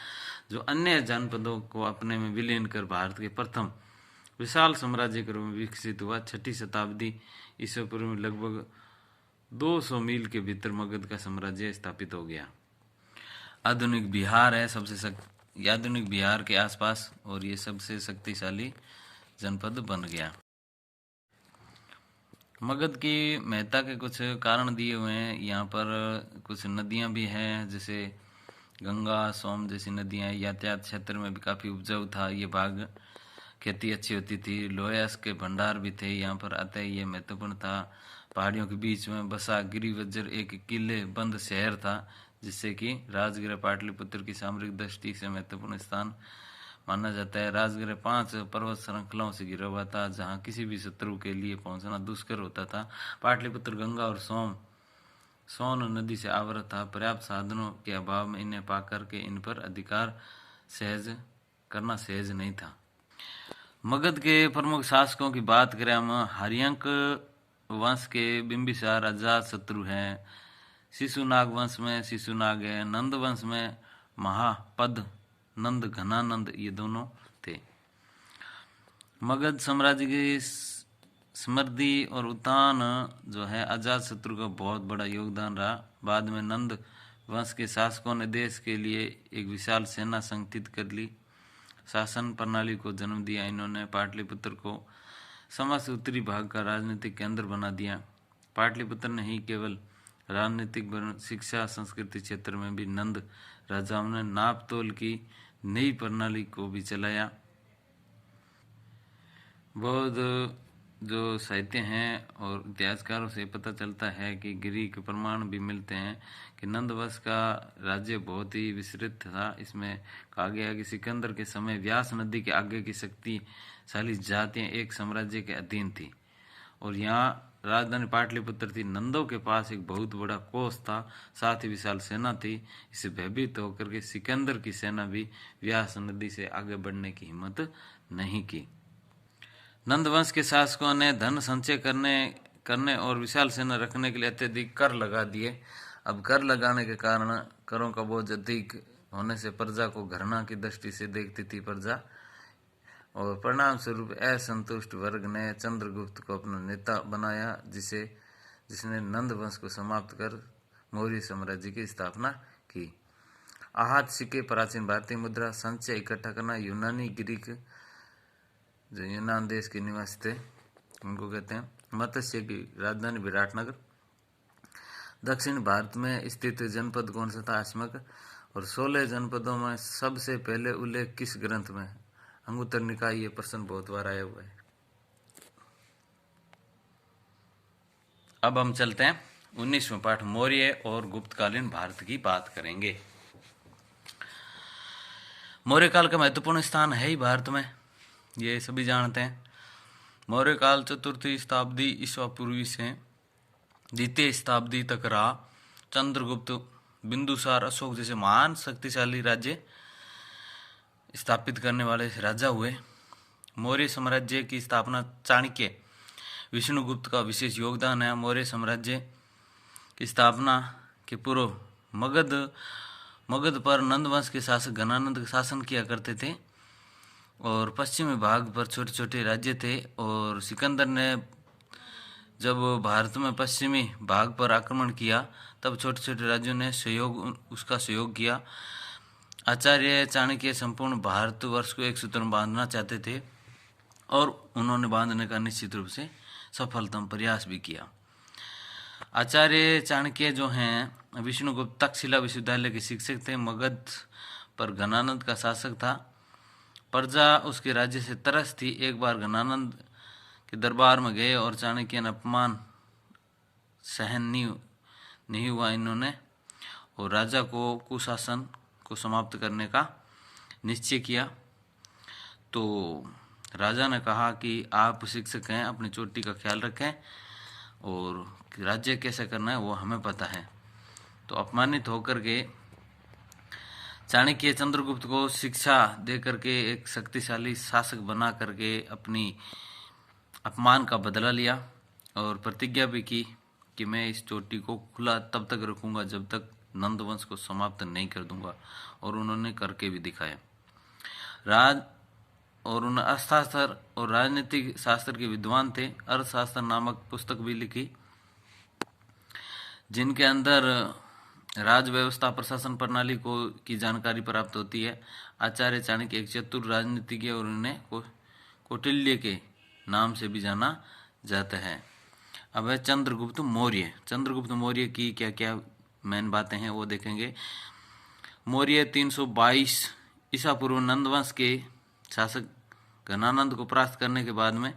जो अन्य जनपदों को अपने में विलीन कर भारत के प्रथम विशाल साम्राज्य के रूप में विकसित हुआ। 6ठी शताब्दी ईसा पूर्व में लगभग 200 मील के भीतर मगध का साम्राज्य स्थापित हो गया। आधुनिक बिहार है आधुनिक बिहार के आसपास और ये सबसे शक्तिशाली जनपद बन गया। मगध की महत्ता के कुछ कारण दिए हुए हैं। यहाँ पर कुछ नदियाँ भी हैं, जैसे गंगा, सोम जैसी नदियाँ। यातायात क्षेत्र में भी काफ़ी उपजाऊ था ये भाग, खेती अच्छी होती थी। लोहास के भंडार भी थे यहाँ पर, अतः ये महत्वपूर्ण था। पहाड़ियों के बीच में बसा गिरिवज्र एक किले बंद शहर था, जिससे कि राजगृह पाटलिपुत्र की सामरिक दृष्टि से महत्वपूर्ण स्थान माना जाता है। राजगृह 5 पर्वत श्रृंखलाओं से घिरा हुआ था, जहाँ किसी भी शत्रु के लिए पहुंचना दुष्कर होता था। पाटलिपुत्र गंगा और सोन नदी से आवृत था। पर्याप्त साधनों के अभाव में इन्हें पाकर के इन पर अधिकार करना सहज नहीं था। मगध के प्रमुख शासकों की बात करें हम, हर्यंक वंश के बिंबिसार अजात शत्रु हैं। शिशुनाग वंश में शिशुनाग है। नंद वंश में महापद नंद, घनानंद, ये दोनों थे। मगध साम्राज्य की समृद्धि और उत्थान जो है अजात शत्रु का बहुत बड़ा योगदान रहा। बाद में नंद वंश के शासकों ने देश के लिए एक विशाल सेना संगठित कर ली, शासन प्रणाली को जन्म दिया। इन्होंने पाटलिपुत्र को समस्त उत्तरी भाग का राजनीतिक केंद्र बना दिया। पाटलिपुत्र ने ही केवल राजनीतिक, शिक्षा, संस्कृति क्षेत्र में भी नंद राजाओं ने नाप तोल की नई प्रणाली को भी चलाया। बौद्ध जो साहित्य हैं और इतिहासकारों से पता चलता है कि ग्रीक प्रमाण भी मिलते हैं कि नंद वंश का राज्य बहुत ही विस्तृत था। इसमें कहा गया कि सिकंदर के समय व्यास नदी के आगे की शक्तिशाली जातियां एक साम्राज्य के अधीन थी और यहाँ राजधानी पाटलिपुत्र थी। नंदों के पास एक बहुत बड़ा कोष था, साथ ही विशाल सेना थी। इससे भयभीत होकर के सिकंदर की सेना भी व्यास नदी से आगे बढ़ने की हिम्मत नहीं की। नंद वंश के शासकों ने धन संचय करने और विशाल सेना रखने के लिए अत्यधिक कर लगा दिए। अब कर लगाने के कारण करों का बोझ अधिक होने से प्रजा को घृणा की दृष्टि से देखती थी प्रजा, और परिणाम स्वरूप असंतुष्ट वर्ग ने चंद्रगुप्त को अपना नेता बनाया, जिसने नंद वंश को समाप्त कर मौर्य साम्राज्य की स्थापना की। आहत सिक्के, प्राचीन भारतीय मुद्रा, संचय इकट्ठा करना, यूनानी ग्रीक जो यूनान देश के निवासी थे उनको कहते हैं। मत्स्य की राजधानी विराटनगर। दक्षिण भारत में स्थित जनपद कौन सा था? अस्मक। और 16 जनपदों में सबसे पहले उल्लेख किस ग्रंथ में? अंगुत्तर निकाय। ये प्रश्न बहुत बार आया हुआ है। अब हम चलते हैं 19वें पाठ, मौर्य और गुप्तकालीन भारत की बात करेंगे। मौर्य काल का महत्वपूर्ण स्थान है ही भारत में, ये सभी जानते हैं। मौर्य काल चतुर्थी शताब्दी ईसा पूर्वी से द्वितीय शताब्दी तक रहा। चंद्रगुप्त, बिंदुसार, अशोक जैसे महान शक्तिशाली राज्य स्थापित करने वाले राजा हुए। मौर्य साम्राज्य की स्थापना चाणक्य, विष्णुगुप्त का विशेष योगदान है। मौर्य साम्राज्य की स्थापना के पूर्व मगध पर नंदवंश के शासक घनानंद शासन किया करते थे, और पश्चिमी भाग पर छोटे छोटे राज्य थे। और सिकंदर ने जब भारत में पश्चिमी भाग पर आक्रमण किया, तब छोटे छोटे राज्यों ने उसका सहयोग किया। आचार्य चाणक्य संपूर्ण भारतवर्ष को एक सूत्र में बांधना चाहते थे, और उन्होंने बांधने का निश्चित रूप से सफलतम प्रयास भी किया। आचार्य चाणक्य जो हैं विष्णुगुप्त तक्षशिला विश्वविद्यालय के शिक्षक थे। मगध पर घनानंद का शासक था। प्रजा उसके राज्य से तरस थी। एक बार घनानंद के दरबार में गए और चाणक्य ने अपमान सहन नहीं हुआ इन्होंने, और राजा को कुशासन को समाप्त करने का निश्चय किया। तो राजा ने कहा कि आप शिक्षक हैं, अपनी चोटी का ख्याल रखें, और राज्य कैसे करना है वो हमें पता है। तो अपमानित होकर के चाणक्य चंद्रगुप्त को शिक्षा दे करके एक शक्तिशाली शासक बना करके अपनी अपमान का बदला लिया, और प्रतिज्ञा भी की कि मैं इस चोटी को खुला तब तक रखूंगा जब तक नंदवंश को समाप्त नहीं कर दूंगा, और उन्होंने करके भी दिखाया। और उन्होंने अर्थशास्त्र और राजनीतिक शास्त्र के विद्वान थे। अर्थशास्त्र नामक पुस्तक भी लिखी, जिनके अंदर राज व्यवस्था, प्रशासन प्रणाली की जानकारी प्राप्त होती है। आचार्य चाणक्य एक चतुर राजनीतिज्ञ और उन्हें कौटिल्य के नाम से भी जाना जाता है। अब है चंद्रगुप्त मौर्य। चंद्रगुप्त मौर्य की क्या क्या मेन बातें हैं वो देखेंगे। मौर्य 322 ईसा पूर्व नंदवंश के शासक घनानंद को परास्त करने के बाद में,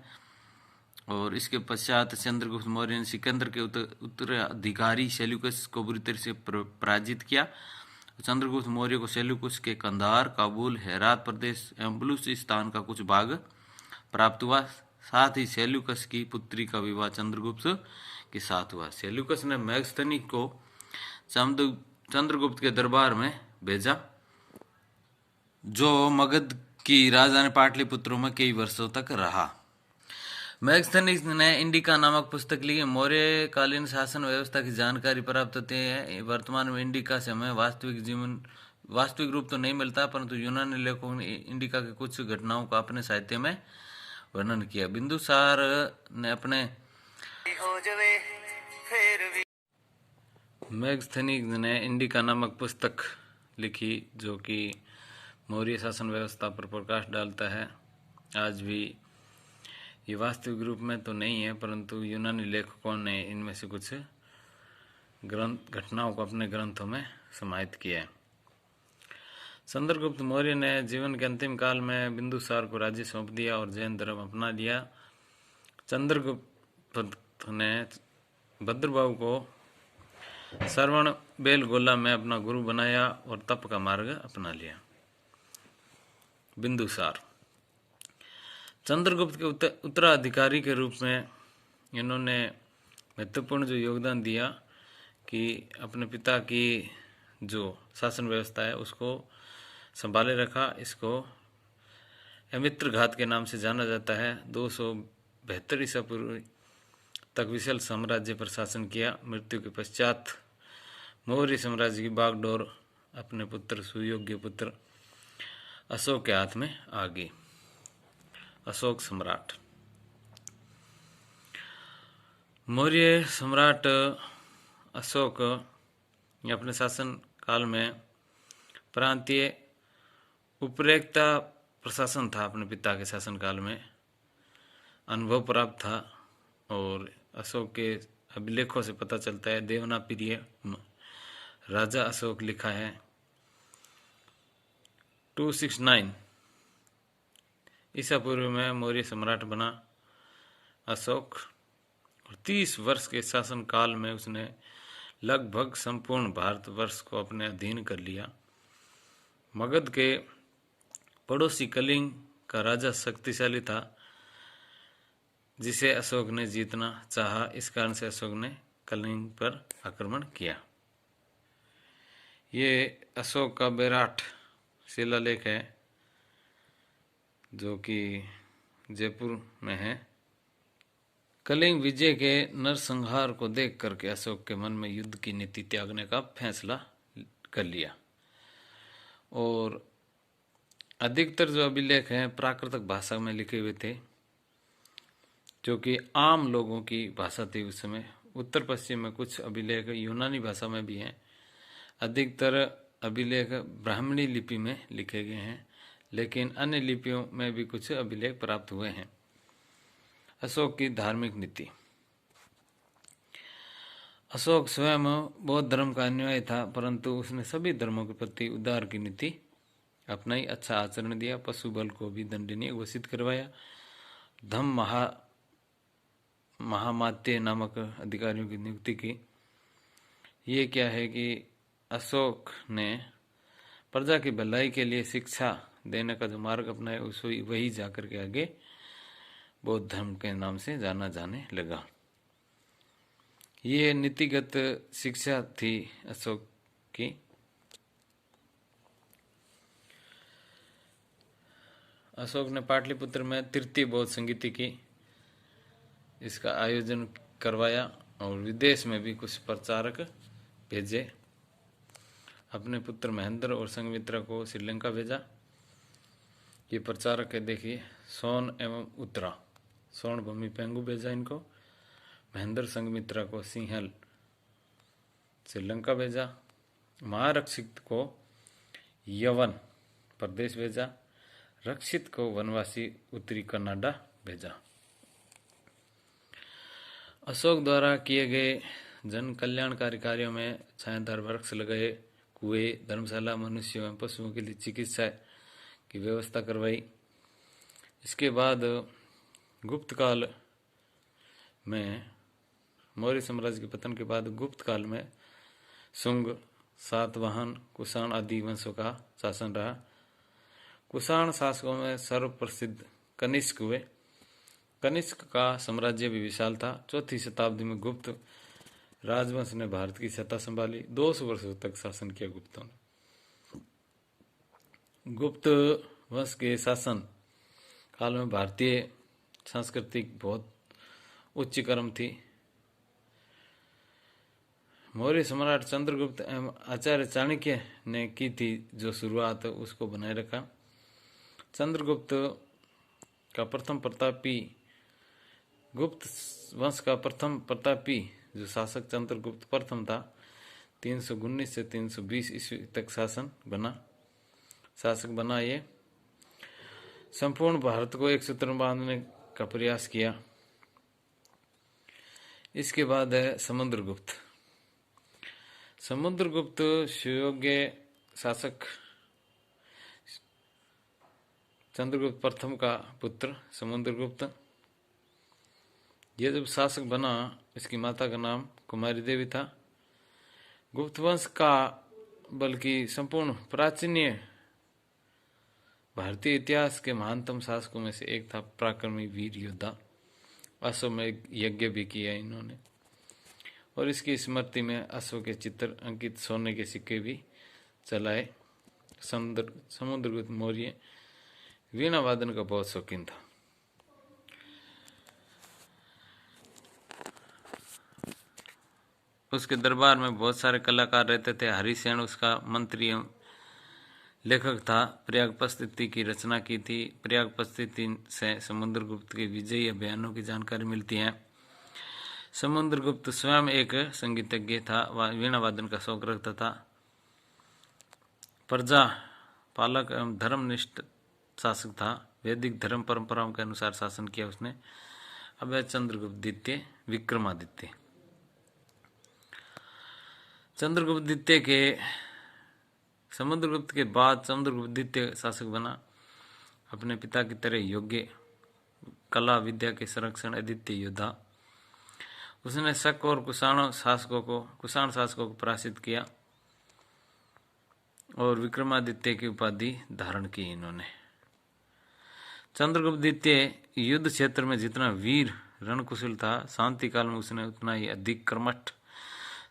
और इसके पश्चात चंद्रगुप्त मौर्य ने सिकंदर के उत्तराधिकारी सेल्यूकस को बुरी तरह से पराजित किया। चंद्रगुप्त मौर्य को सेल्यूकस के कंधार, काबुल, हेरात प्रदेश एवं बलूचिस्तान का कुछ भाग प्राप्त हुआ। साथ ही सेल्यूकस की पुत्री का विवाह चंद्रगुप्त के साथ हुआ। सेल्यूकस ने मेगस्थनीज को चंद्रगुप्त के दरबार में भेजा, जो मगध की राजधानी पाटलिपुत्र में कई वर्षों तक रहा। मेगस्थनीज ने इंडिका नामक पुस्तक लिखी। मौर्य कालीन शासन व्यवस्था की जानकारी प्राप्त होती है। वर्तमान में इंडिका से हमें वास्तविक रूप तो नहीं मिलता, परंतु यूनानी लेखकों ने इंडिका के कुछ घटनाओं का अपने साहित्य में वर्णन किया। बिंदुसार ने अपने मेगस्थनीज ने इंडिका नामक पुस्तक लिखी, जो कि मौर्य शासन व्यवस्था पर प्रकाश डालता है। आज भी ये वास्तविक रूप में तो नहीं है, परंतु यूनानी लेखकों ने इनमें से कुछ घटनाओं को अपने ग्रंथों में समाहित किया है। चंद्रगुप्त मौर्य ने जीवन के अंतिम काल में बिंदुसार को राज्य सौंप दिया और जैन धर्म अपना लिया। चंद्रगुप्त ने भद्रबाहु को श्रवण बेलगोला में अपना गुरु बनाया और तप का मार्ग अपना लिया। बिंदुसार चंद्रगुप्त के उत्तराधिकारी के रूप में इन्होंने महत्वपूर्ण जो योगदान दिया कि अपने पिता की जो शासन व्यवस्था है उसको संभाले रखा। इसको अमित्र घात के नाम से जाना जाता है। 272 ईसा पूर्व तक विशाल साम्राज्य पर शासन किया। मृत्यु के पश्चात मौर्य साम्राज्य की बागडोर अपने पुत्र सुयोग्य पुत्र अशोक के हाथ में आ गई। अशोक सम्राट। मौर्य सम्राट अशोक ने अपने शासन काल में प्रांतीय उपरेक्ता प्रशासन था। अपने पिता के शासन काल में अनुभव प्राप्त था और अशोक के अभिलेखों से पता चलता है। देवनागरी राजा अशोक लिखा है 269 ईसा पूर्व में मौर्य सम्राट बना अशोक और 30 वर्ष के शासन काल में उसने लगभग संपूर्ण भारतवर्ष को अपने अधीन कर लिया। मगध के पड़ोसी कलिंग का राजा शक्तिशाली था जिसे अशोक ने जीतना चाहा। इस कारण से अशोक ने कलिंग पर आक्रमण किया। ये अशोक का बैराट शिलालेख है जो कि जयपुर में है। कलिंग विजय के नरसंहार को देख करके अशोक के मन में युद्ध की नीति त्यागने का फैसला कर लिया और अधिकतर जो अभिलेख हैं प्राकृतिक भाषा में लिखे हुए थे जो कि आम लोगों की भाषा थी उस समय। उत्तर पश्चिम में कुछ अभिलेख यूनानी भाषा में भी हैं। अधिकतर अभिलेख ब्राह्मणी लिपि में लिखे गए हैं लेकिन अन्य लिपियों में भी कुछ अभिलेख प्राप्त हुए हैं। अशोक की धार्मिक नीति। अशोक स्वयं बौद्ध धर्म का अनुयायी था परंतु उसने सभी धर्मों के प्रति उदार की नीति अपनाई। अच्छा आचरण दिया। पशु बल को भी दंडनीय घोषित करवाया। धम्म महामात्य नामक अधिकारियों की नियुक्ति की। ये क्या है कि अशोक ने प्रजा की भलाई के लिए शिक्षा देने का जो मार्ग अपनाया उस वही जाकर के आगे बौद्ध धर्म के नाम से जाना जाने लगा। ये नीतिगत शिक्षा थी अशोक की। अशोक ने पाटलिपुत्र में तृतीय बौद्ध संगीति की इसका आयोजन करवाया और विदेश में भी कुछ प्रचारक भेजे। अपने पुत्र महेंद्र और संघमित्रा को श्रीलंका भेजा। ये प्रचारक है देखिए सोन एवं उत्तरा। स्वर्ण भूमि पेंगू भेजा इनको। महेंद्र संघमित्रा को सिंहल श्रीलंका भेजा। महारक्षित को यवन प्रदेश भेजा। रक्षित को वनवासी उत्तरी कनाडा भेजा। अशोक द्वारा किए गए जन कल्याणकारी कार्यों में छायादार वृक्ष लगाए, कुएं, धर्मशाला, मनुष्यों एवं पशुओं के लिए चिकित्सा की व्यवस्था करवाई। इसके बाद गुप्त काल में मौर्य साम्राज्य के पतन के बाद गुप्त काल में शुंग, सातवाहन, कुषाण आदि वंशों का शासन रहा। कुषाण शासकों में सर्वप्रसिद्ध कनिष्क हुए। कनिष्क का साम्राज्य भी विशाल था। 4वीं शताब्दी में गुप्त राजवंश ने भारत की सत्ता संभाली। 200 वर्षों तक शासन किया गुप्तों ने। गुप्त वंश के शासन काल में भारतीय सांस्कृतिक बहुत उच्च क्रम थी। मौर्य सम्राट चंद्रगुप्त एवं आचार्य चाणक्य ने की थी जो शुरुआत उसको बनाए रखा। चंद्रगुप्त का प्रथम प्रतापी, गुप्त वंश का प्रथम प्रतापी जो शासक चंद्रगुप्त प्रथम था 319 से 320 ईस्वी तक शासक बना। ये संपूर्ण भारत को एक सूत्र में बांधने का प्रयास किया। इसके बाद है समुद्रगुप्त। समुद्रगुप्त सुयोग्य शासक चंद्रगुप्त प्रथम का पुत्र समुद्रगुप्त। यह जब शासक बना इसकी माता का नाम कुमारी देवी था। गुप्त वंश का बल्कि संपूर्ण प्राचीन भारतीय इतिहास के महानतम शासकों में से एक था। पराक्रमी वीर योद्धा। अश्वमेध यज्ञ भी किया इन्होंने। और इसकी स्मृति में अश्व के चित्र अंकित सोने के सिक्के भी चलाए। समुद्रगुप्त मौर्य वीणा वादन का बहुत शौकीन था। उसके दरबार में बहुत सारे कलाकार रहते थे। हरिसेन उसका मंत्री एवं लेखक था। प्रयागपस्थिति की रचना की थी। प्रयागपस्थिति से समुद्रगुप्त के विजयी अभियानों की जानकारी मिलती है। समुद्रगुप्त स्वयं एक संगीतज्ञ था। वह वीणा वादन का शौक रखता था। प्रजा पालक एवं धर्मनिष्ठ शासक था। वैदिक धर्म परंपराओं के अनुसार शासन किया उसने। अब है चंद्रगुप्त द्वितीय विक्रमादित्य। चंद्रगुप्त द्वितीय के समुद्रगुप्त के बाद चंद्रगुप्त द्वितीय शासक बना। अपने पिता की तरह योग्य, कला विद्या के संरक्षण, अद्वितीय योद्धा। उसने शक और कुषाण शासकों को पराजित किया और विक्रमादित्य की उपाधि धारण की इन्होंने। चंद्रगुप्त द्वितीय युद्ध क्षेत्र में जितना वीर रणकुशल था, शांति काल में उसने उतना ही अधिक कर्मठ,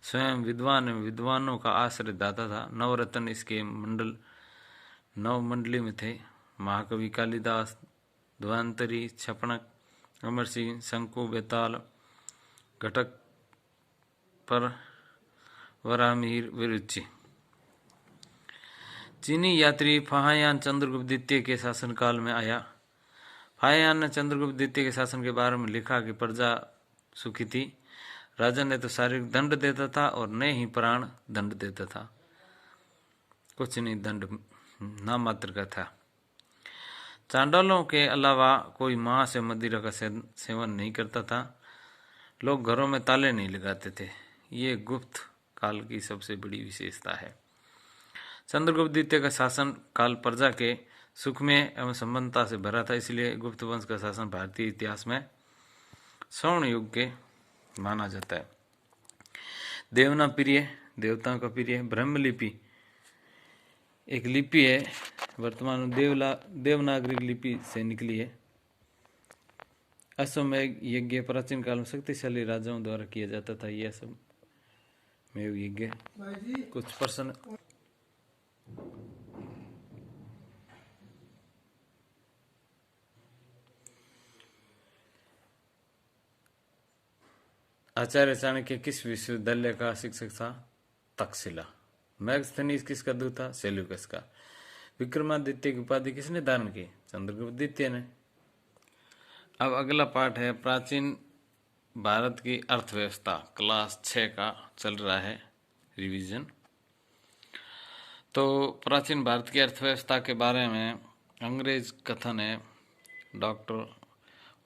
स्वयं विद्वान एवं विद्वानों का आश्रय दाता था। नवरत्न इसके नव मंडली में थे। महाकवि कालिदास, ध्वांतरी, छपणक, अमर सिंह, शंकु, बेताल, घटक पर, वराहमिहिर, विरुचि। चीनी यात्री फाहियान चंद्रगुप्त द्वितीय के शासनकाल में आया। फाहियान ने चंद्रगुप्त द्वितीय के शासन के बारे में लिखा कि प्रजा सुखी थी। राजा ने तो शारीरिक दंड देता था और न ही प्राण दंड देता था। कुछ नहीं, दंड नाम मात्र का था। चांडालों के अलावा कोई मांस से मदिरा का सेवन नहीं करता था। लोग घरों में ताले नहीं लगाते थे। ये गुप्त काल की सबसे बड़ी विशेषता है। चंद्रगुप्त द्वितीय का शासन काल प्रजा के सुख में एवं संबंधता से भरा था। इसलिए गुप्त वंश का शासन भारतीय इतिहास में स्वर्ण युग के माना जाता है। देवना प्रिय, देवताओं का प्रिय। ब्रह्मलिपि एक लिपि है, वर्तमान देवनागरिक लिपि से निकली है। अश्वमेध यज्ञ प्राचीन काल में शक्तिशाली राजाओं द्वारा किया जाता था। यह सब में यज्ञ कुछ प्रश्न। आचार्य चाणक्य किस विश्वविद्यालय का शिक्षक था? तक्षशिला। मैगस्थनीज किसका दूत था? सेल्यूकस का। विक्रमादित्य की उपाधि किसने धारण की? चंद्रगुप्त द्वितीय ने। अब अगला पाठ है प्राचीन भारत की अर्थव्यवस्था। क्लास 6 का चल रहा है रिवीजन। तो प्राचीन भारत की अर्थव्यवस्था के बारे में अंग्रेज कथन है डॉक्टर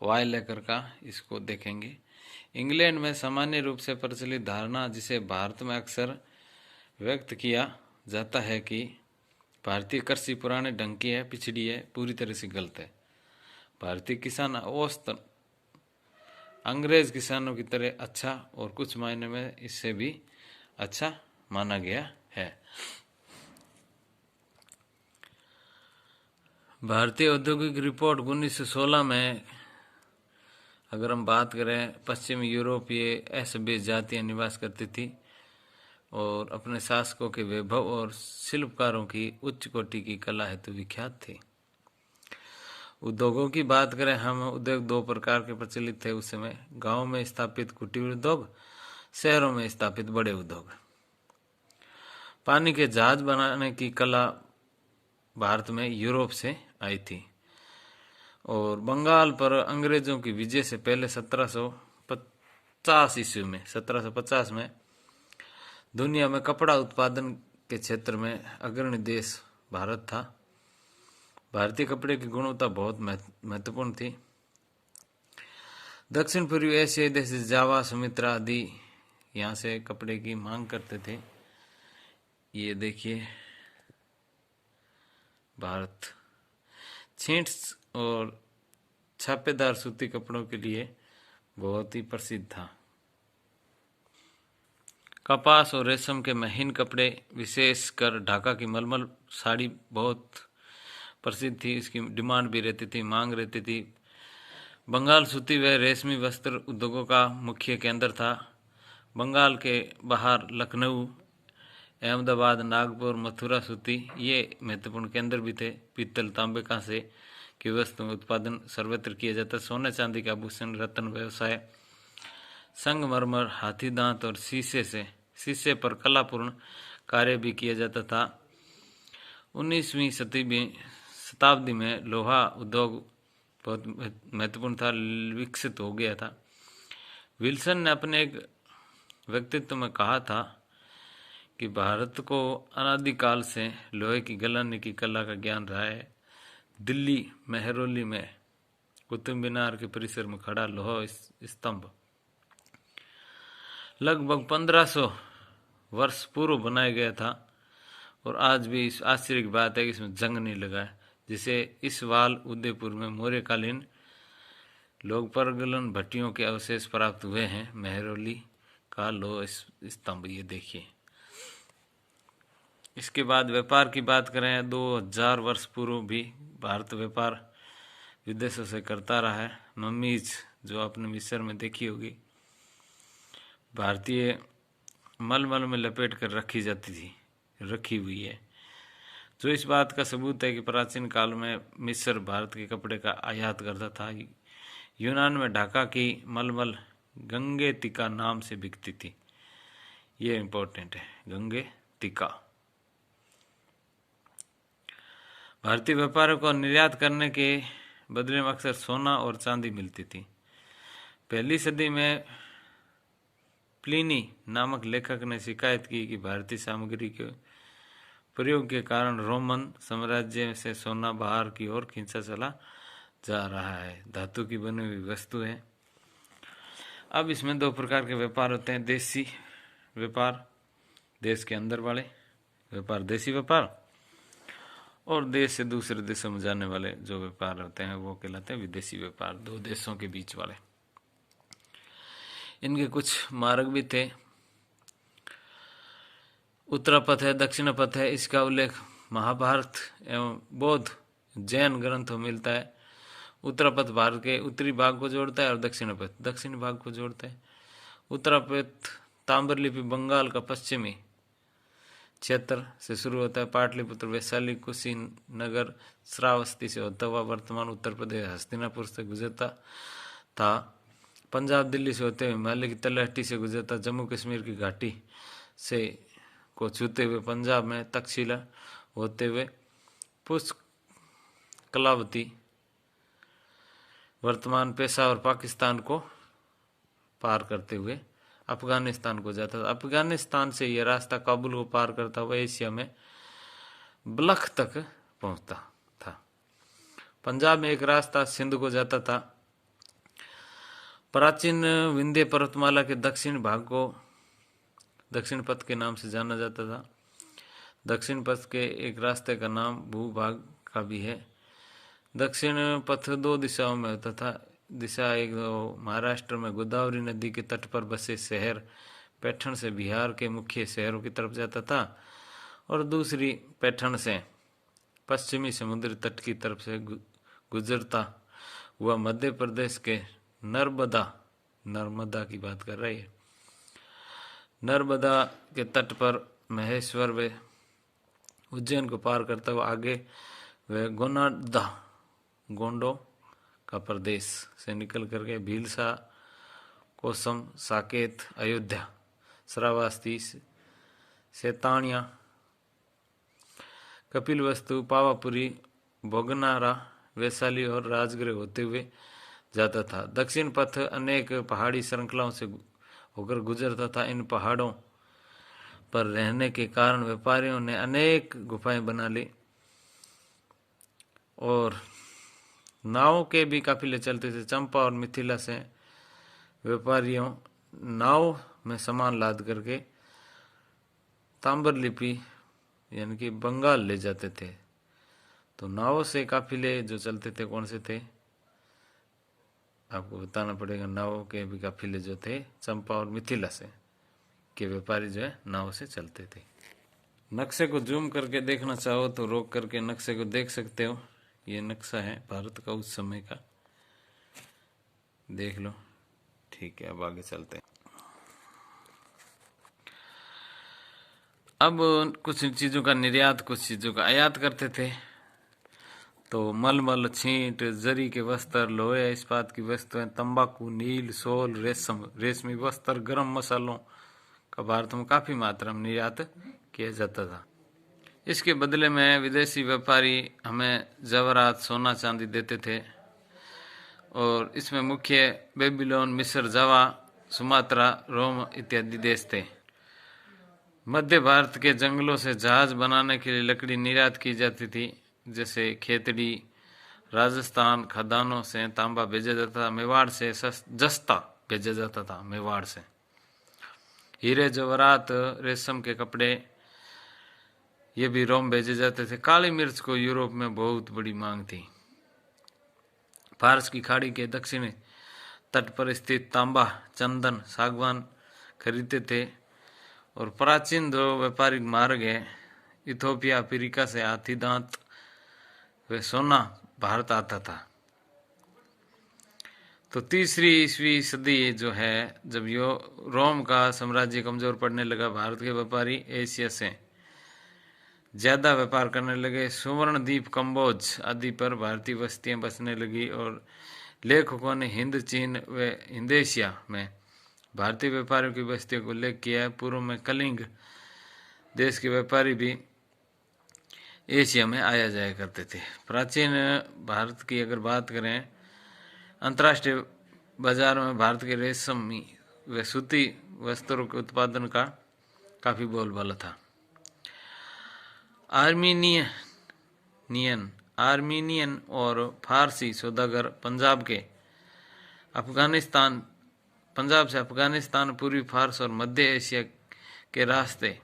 वायलेकर का, इसको देखेंगे। इंग्लैंड में सामान्य रूप से प्रचलित धारणा, जिसे भारत में अक्सर व्यक्त किया जाता है कि भारतीय कृषि पुराने ढंग की है, पिछड़ी है, पूरी तरह से गलत है। भारतीय किसान औसतन अंग्रेज किसानों की तरह अच्छा और कुछ मायने में इससे भी अच्छा माना गया है। भारतीय औद्योगिक रिपोर्ट 1916 में अगर हम बात करें, पश्चिमी यूरोपीय असभ्य जातियां निवास करती थी और अपने शासकों के वैभव और शिल्पकारों की उच्च कोटि की कला हेतु विख्यात थी। उद्योगों की बात करें हम, उद्योग दो प्रकार के प्रचलित थे उस समय। गाँव में स्थापित कुटीर उद्योग, शहरों में स्थापित बड़े उद्योग। पानी के जहाज बनाने की कला भारत में यूरोप से आई थी और बंगाल पर अंग्रेजों की विजय से पहले 1750 ईस्वी में 1750 में दुनिया में कपड़ा उत्पादन के क्षेत्र में अग्रणी देश भारत था। भारतीय कपड़े की गुणवत्ता बहुत महत्वपूर्ण थी। दक्षिण पूर्वी एशियाई देश जावा, सुमित्रा आदि यहाँ से कपड़े की मांग करते थे। ये देखिए भारत छींट और छापेदार सूती कपड़ों के लिए बहुत ही प्रसिद्ध था। कपास और रेशम के महीन कपड़े, विशेषकर ढाका की मलमल साड़ी बहुत प्रसिद्ध थी। इसकी डिमांड भी रहती थी, मांग रहती थी। बंगाल सूती व रेशमी वस्त्र उद्योगों का मुख्य केंद्र था। बंगाल के बाहर लखनऊ, अहमदाबाद, नागपुर, मथुरा, सूती ये महत्वपूर्ण केंद्र भी थे। पीतल, तांबे, कांसे की वस्तु उत्पादन सर्वत्र किया जाता। सोने चांदी के आभूषण, रत्न व्यवसाय, संगमरमर, हाथी दांत और शीशे पर कलापूर्ण कार्य भी किया जाता था। 19वीं शताब्दी में लोहा उद्योग बहुत महत्वपूर्ण था, विकसित हो गया था। विल्सन ने अपने एक व्यक्तित्व में कहा था कि भारत को अनादिकाल से लोहे की गलाने की कला का ज्ञान रहा है। दिल्ली मेहरौली में कुतुब मीनार के परिसर में खड़ा लोहा स्तंभ लगभग 1500 वर्ष पूर्व बनाया गया था और आज भी इस आश्चर्य की बात है कि इसमें जंग नहीं लगा है, जिसे इस वाल उदयपुर में मौर्यकालीन लोग परगलन भट्टियों के अवशेष प्राप्त हुए हैं। मेहरौली का लोह स्तंभ ये देखिए। इसके बाद व्यापार की बात करें, 2000 वर्ष पूर्व भी भारत व्यापार विदेशों से करता रहा है। मम्मीज जो आपने मिस्र में देखी होगी, भारतीय मलमल में लपेट कर रखी हुई है, जो इस बात का सबूत है कि प्राचीन काल में मिस्र भारत के कपड़े का आयात करता था। यूनान में ढाका की मलमल गंगेतिका नाम से बिकती थी। ये इंपॉर्टेंट है, गंगेतिका। भारतीय व्यापारियों को निर्यात करने के बदले में अक्सर सोना और चांदी मिलती थी। पहली सदी में प्लिनी नामक लेखक ने शिकायत की कि भारतीय सामग्री के प्रयोग के कारण रोमन साम्राज्य से सोना बाहर की ओर खींचा चला जा रहा है। धातु की बनी हुई वस्तु है। अब इसमें दो प्रकार के व्यापार होते हैं। देसी व्यापार, देश के अंदर वाले व्यापार देसी व्यापार, और देश से दूसरे देशों में जाने वाले जो व्यापार होते हैं वो कहलाते हैं विदेशी व्यापार, दो देशों के बीच वाले। इनके कुछ मार्ग भी थे। उत्तरापथ है, दक्षिण पथ है। इसका उल्लेख महाभारत एवं बौद्ध जैन ग्रंथों में मिलता है। उत्तरापथ भारत के उत्तरी भाग को जोड़ता है और दक्षिण पथ दक्षिण भाग को जोड़ता है। उत्तरापथ ताम्रलिपि बंगाल का पश्चिमी क्षेत्र से शुरू होता है। पाटलिपुत्र, वैशाली, कुशीनगर, श्रावस्ती से होता हुआ वर्तमान उत्तर प्रदेश हस्तिनापुर से गुजरता था। पंजाब दिल्ली से होते हुए हिमालय की तलहटी से गुजरता। जम्मू कश्मीर की घाटी से को छूते हुए पंजाब में तक्षशिला होते हुए पुष्कलावती वर्तमान पेशावर पाकिस्तान को पार करते हुए अफगानिस्तान को जाता था। अफगानिस्तान से यह रास्ता काबुल को पार करता हुआ एशिया में बल्ख तक पहुंचता था। पंजाब में एक रास्ता सिंध को जाता था। प्राचीन विंध्य पर्वतमाला के दक्षिण भाग को दक्षिण पथ के नाम से जाना जाता था। दक्षिण पथ के एक रास्ते का नाम भूभाग का भी है। दक्षिण पथ दो दिशाओं में होता था। दिशा एक महाराष्ट्र में गोदावरी नदी के तट पर बसे शहर पैठण से बिहार के मुख्य शहरों की तरफ जाता था और दूसरी पैठण से पश्चिमी समुद्री तट की तरफ से गुजरता हुआ मध्य प्रदेश के नर्मदा की बात कर रही है, नर्मदा के तट पर महेश्वर व उज्जैन को पार करता हुआ आगे वह गोंडो का प्रदेश से निकल करके भीलसा, कोसम, साकेत, अयोध्या, श्रावस्ती, सेतानिया, कपिलवस्तु, पावापुरी, भोगनारा, वैशाली और राजगृह होते हुए जाता था। दक्षिण पथ अनेक पहाड़ी श्रृंखलाओं से होकर गुजरता था। इन पहाड़ों पर रहने के कारण व्यापारियों ने अनेक गुफाएं बना ली और नावों के भी काफिले चलते थे। चंपा और मिथिला से व्यापारियों नाव में सामान लाद करके ताम्रलिपि यानी कि बंगाल ले जाते थे। तो नावों से काफिले जो चलते थे कौन से थे आपको बताना पड़ेगा। नावों के भी काफिले जो थे चंपा और मिथिला से के व्यापारी जो है नाव से चलते थे। नक्शे को जूम करके देखना चाहो तो रोक करके नक्शे को देख सकते हो। ये नक्शा है भारत का उस समय का, देख लो। ठीक है, अब आगे चलते हैं। अब कुछ चीज़ों का निर्यात, कुछ चीज़ों का आयात करते थे। तो मलमल, छींट, जरी के वस्त्र, लोहे इस्पात की वस्तुएं, तंबाकू, नील, सोल, रेशम, रेशमी वस्त्र, गरम मसालों का भारत में काफ़ी मात्रा में निर्यात किया जाता था। इसके बदले में विदेशी व्यापारी हमें जवाहरात, सोना चांदी देते थे। और इसमें मुख्य बेबीलोन, मिस्र, जावा, सुमात्रा, रोम इत्यादि देश थे। मध्य भारत के जंगलों से जहाज बनाने के लिए लकड़ी निर्यात की जाती थी, जैसे खेतड़ी। राजस्थान खदानों से तांबा भेजा जाता था। मेवाड़ से जस्ता भेजा जाता था। मेवाड़ से हीरे जवाहरात, रेशम के कपड़े, ये भी रोम भेजे जाते थे। काली मिर्च को यूरोप में बहुत बड़ी मांग थी। फारस की खाड़ी के दक्षिणी तट पर स्थित तांबा, चंदन, सागवान खरीदते थे। और प्राचीन जो व्यापारिक मार्ग है, इथोपिया, अफ्रीका से हाथी दांत व सोना भारत आता था। तो तीसरी ईस्वी सदी जो है, जब यो रोम का साम्राज्य कमजोर पड़ने लगा, भारत के व्यापारी एशिया से ज्यादा व्यापार करने लगे। सुवर्ण द्वीप, कंबोज आदि पर भारतीय बस्तियां बसने लगी। और लेखकों ने हिंद, चीन व हिंद एशिया में भारतीय व्यापारियों की बस्तियों को उल्लेख किया है। पूर्व में कलिंग देश के व्यापारी भी एशिया में आया जाया करते थे। प्राचीन भारत की अगर बात करें, अंतर्राष्ट्रीय बाजारों में भारत के रेशमी व सूती वस्त्रों के उत्पादन का काफ़ी बोलबाला था। आर्मीनियन और फारसी सौदागर पंजाब से अफगानिस्तान, पूर्वी फारस और मध्य एशिया के रास्ते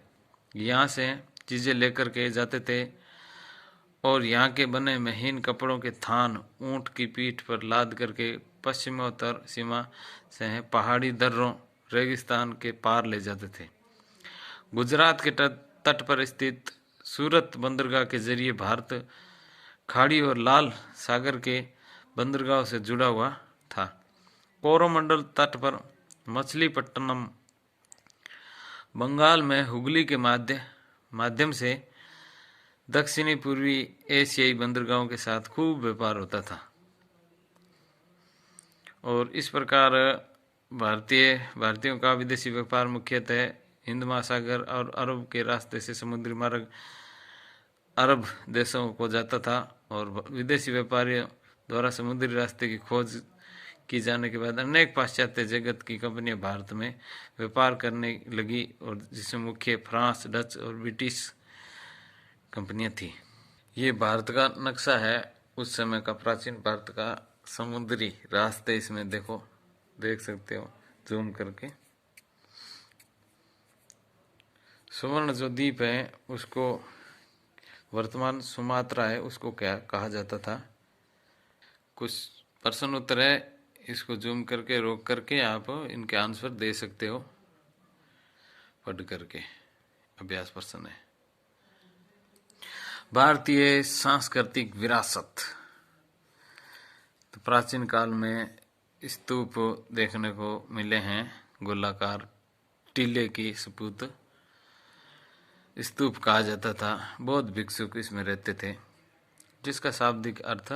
यहाँ से चीज़ें लेकर के जाते थे। और यहाँ के बने महीन कपड़ों के थान ऊँट की पीठ पर लाद करके पश्चिमोत्तर सीमा से पहाड़ी दर्रों, रेगिस्तान के पार ले जाते थे। गुजरात के तट पर स्थित सूरत बंदरगाह के जरिए भारत खाड़ी और लाल सागर के बंदरगाह से जुड़ा हुआ था। कोरोमंडल तट पर मछलीपट्टनम, बंगाल में हुगली के माध्यम से दक्षिणी पूर्वी एशियाई बंदरगाहों के साथ खूब व्यापार होता था। और इस प्रकार भारतीयों का विदेशी व्यापार मुख्यतः हिंद महासागर और अरब के रास्ते से समुद्री मार्ग अरब देशों को जाता था। और विदेशी व्यापारियों द्वारा समुद्री रास्ते की खोज की जाने के बाद अनेक पाश्चात्य जगत की कंपनियां भारत में व्यापार करने लगी, और जिसमें मुख्य फ्रांस, डच और ब्रिटिश कंपनियां थी। ये भारत का नक्शा है उस समय का, प्राचीन भारत का समुद्री रास्ते इसमें देख सकते हो जूम करके। सुवर्ण जो द्वीप है उसको वर्तमान सुमात्रा है, उसको क्या कहा जाता था। कुछ प्रश्न उत्तर है, इसको जूम करके रोक करके आप इनके आंसर दे सकते हो पढ़ करके। अभ्यास प्रश्न है। भारतीय सांस्कृतिक विरासत। तो प्राचीन काल में स्तूप देखने को मिले हैं, गोलाकार टीले की सपूत स्तूप कहा जाता था। बौद्ध भिक्षुक इसमें रहते थे, जिसका शाब्दिक अर्थ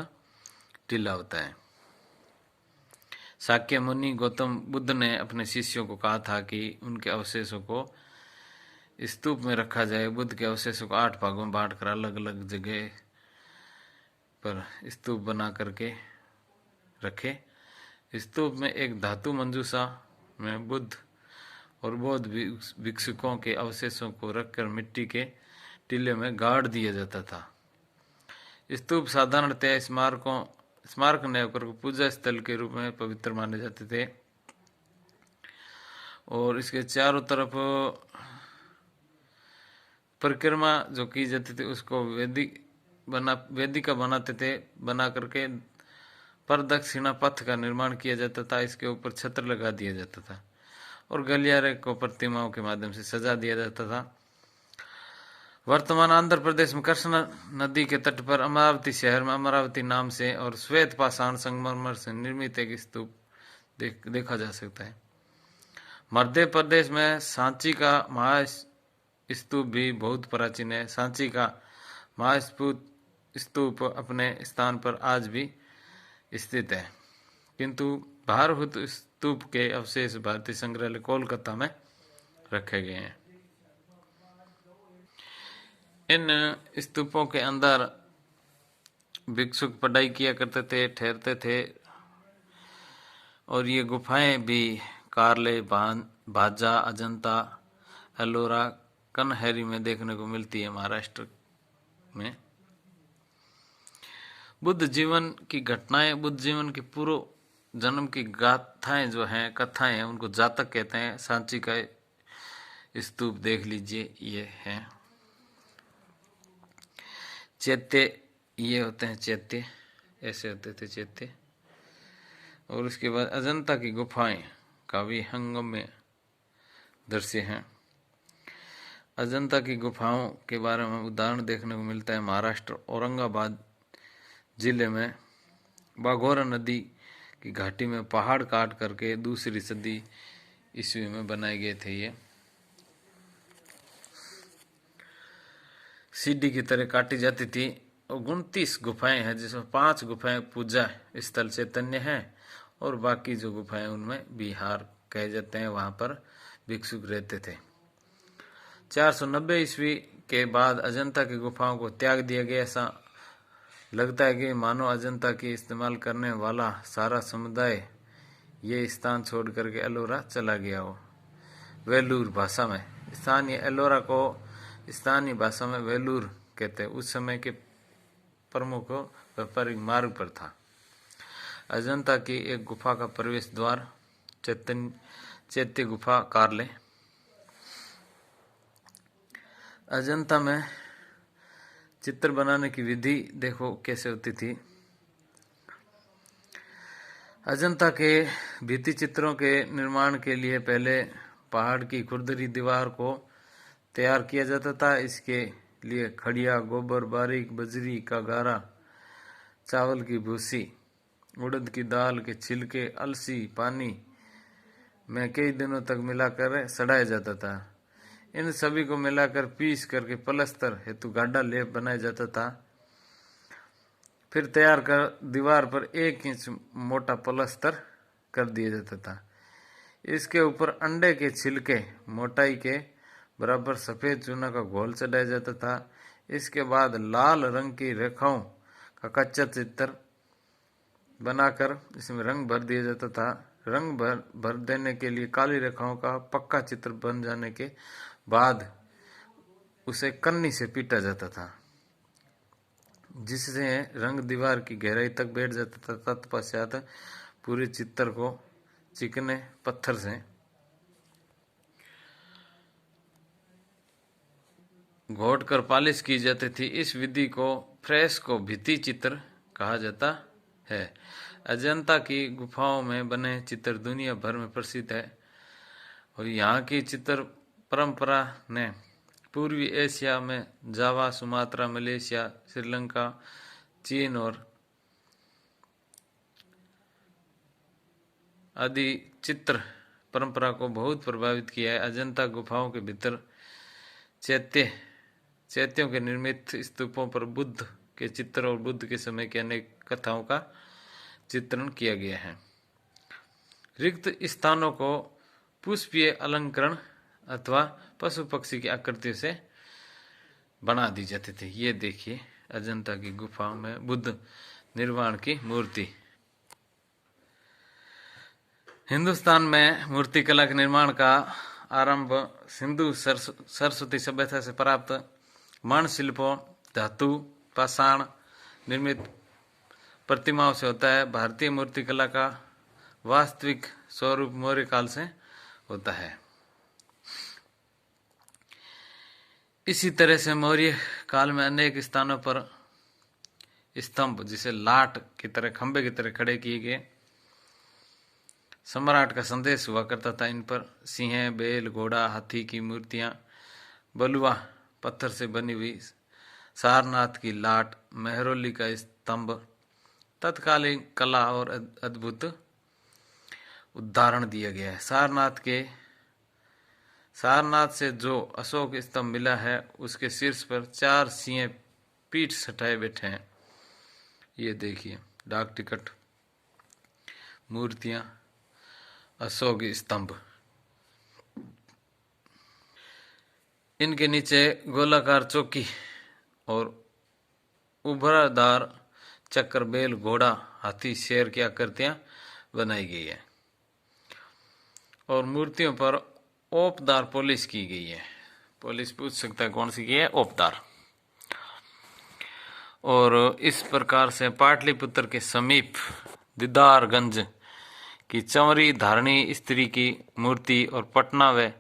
टीला होता है। शाक्य मुनि गौतम बुद्ध ने अपने शिष्यों को कहा था कि उनके अवशेषों को स्तूप में रखा जाए। बुद्ध के अवशेषों को 8 भागों में बांटकर अलग अलग जगह पर स्तूप बना करके रखे। स्तूप में एक धातु मंजूषा में बुद्ध और बौद्ध भिक्षुकों के अवशेषों को रखकर मिट्टी के टीले में गाड़ दिया जाता था। स्तूप साधारणतः स्मारक न होकर पूजा स्थल के रूप में पवित्र माने जाते थे। और इसके चारों तरफ परिक्रमा जो की जाती थी उसको वेदिका बनाते थे। बना करके प्रदक्षिणा पथ का निर्माण किया जाता था। इसके ऊपर छत्र लगा दिया जाता था और गलियारे को प्रतिमाओं के माध्यम से सजा दिया जाता था। वर्तमान आंध्र प्रदेश में कृष्णा नदी के तट पर अमरावती शहर में अमरावती नाम से और श्वेत पाषाण संगमरमर से निर्मित एक स्तूप देखा जा सकता है। मध्य प्रदेश में सांची का स्तूप भी बहुत प्राचीन है। सांची का महास्तूप स्तूप अपने स्थान पर आज भी स्थित है, किंतु भारभूत स्तूप के अवशेष भारतीय संग्रहालय कोलकाता में रखे गए हैं। इन स्तूपों के अंदर भिक्षुक पढ़ाई किया करते थे, ठहरते थे, और ये गुफाएं भी कारले, भाजा, अजंता, एलोरा, कन्हैरी में देखने को मिलती है महाराष्ट्र में। बुद्ध जीवन की घटनाएं, बुद्ध जीवन के पूर्व जन्म की गाथाएं जो हैं, कथाएं हैं, उनको जातक कहते हैं। सांची का स्तूप देख लीजिए, ये है चैत्य, ये होते हैं चैत्य, ऐसे होते थे चैत्य। और उसके बाद अजंता की गुफाएं का भी हंगम्य दृश्य हैं। अजंता की गुफाओं के बारे में उदाहरण देखने को मिलता है महाराष्ट्र औरंगाबाद जिले में बाघोरा नदी की घाटी में पहाड़ काट करके 2री सदी ईस्वी में बनाए गए थे। ये सीढ़ी की तरह काटी जाती थी और 29 गुफाएं हैं, जिसमें 5 गुफाएं पूजा स्थल चैतन्य हैं और बाकी जो गुफाएं उनमें विहार कहे जाते हैं, वहां पर भिक्षुक रहते थे। 490 ईस्वी के बाद अजंता की गुफाओं को त्याग दिया गया। ऐसा लगता है कि मानो अजंता की इस्तेमाल करने वाला सारा समुदाय ये स्थान छोड़ करके एलोरा चला गया हो। वेलूर भाषा में स्थानीय एलोरा को स्थानीय भाषा में वेलूर कहते हैं। उस समय के प्रमुख व्यापारिक मार्ग पर था। अजंता की एक गुफा का प्रवेश द्वार चैत्य गुफा कारले। अजंता में चित्र बनाने की विधि देखो कैसे होती थी। अजंता के भित्ति चित्रों के निर्माण के लिए पहले पहाड़ की खुरदरी दीवार को तैयार किया जाता था। इसके लिए खड़िया, गोबर, बारीक बजरी का गारा, चावल की भूसी, उड़द की दाल के छिलके, अलसी पानी में कई दिनों तक मिलाकर सड़ाया जाता था। इन सभी को मिलाकर पीस करके पलस्तर हेतु गाढ़ा लेप बनाया जाता था। फिर तैयार कर दीवार पर 1 इंच मोटा पलस्तर कर दिया जाता था। इसके ऊपर अंडे के छिलके मोटाई के बराबर सफेद चूना का घोल चढ़ाया जाता था। इसके बाद लाल रंग की रेखाओं का कच्चा चित्र बनाकर इसमें रंग भर दिया जाता था। रंग भर देने के लिए काली रेखाओं का पक्का चित्र बन जाने के बाद उसे कन्नी से पीटा जाता था, जिससे रंग दीवार की गहराई तक बैठ जाता था। तत्पश्चात पूरे चित्र को चिकने पत्थर से घोट कर पालिश की जाती थी। इस विधि को फ्रेस्को भित्ति चित्र कहा जाता है। अजंता की गुफाओं में बने चित्र दुनिया भर में प्रसिद्ध है और यहाँ की चित्र परंपरा ने पूर्वी एशिया में जावा, सुमात्रा, मलेशिया, श्रीलंका, चीन और आदि चित्र परंपरा को बहुत प्रभावित किया है। अजंता गुफाओं के भीतर चैत्यों के निर्मित स्तूपों पर बुद्ध के चित्र और बुद्ध के समय की अनेक कथाओं का चित्रण किया गया है। रिक्त स्थानों को पुष्पीय अलंकरण अथवा पशु पक्षी की आकृतियों से बना दी जाती थी। ये देखिए अजंता की गुफाओं में बुद्ध निर्वाण की मूर्ति। हिंदुस्तान में मूर्तिकला के निर्माण का आरंभ सिंधु सरस्वती सभ्यता से प्राप्त मण शिल्पों, धातु, पाषाण निर्मित प्रतिमाओं से होता है। भारतीय मूर्तिकला का वास्तविक स्वरूप मौर्य काल से होता है। इसी तरह से मौर्य काल में अनेक स्थानों पर स्तंभ जिसे लाट की तरह, खंबे की तरह खड़े किए गए। सम्राट का संदेश हुआ करता था। इन पर सिंह, बैल, घोड़ा, हाथी की मूर्तियां, बलुआ पत्थर से बनी हुई सारनाथ की लाट, मेहरौली का स्तंभ तत्कालीन कला और अद्भुत उदाहरण दिया गया है। सारनाथ के सारनाथ से जो अशोक स्तंभ मिला है उसके शीर्ष पर 4 सिंह पीठ सटाए बैठे हैं। ये देखिए, डाक टिकट, मूर्तियां, अशोक स्तंभ। इनके नीचे गोलाकार चौकी और उभरादार चक्र, बैल, घोड़ा, हाथी, शेर की आकृतियां बनाई गई है और मूर्तियों पर ओपदार पॉलिश की गई है। पॉलिश पूछ सकता है कौन सी की है? ओपदार। और इस प्रकार से पाटलिपुत्र के समीप दीदारगंज की चंवरी धारणी स्त्री की मूर्ति और पटना व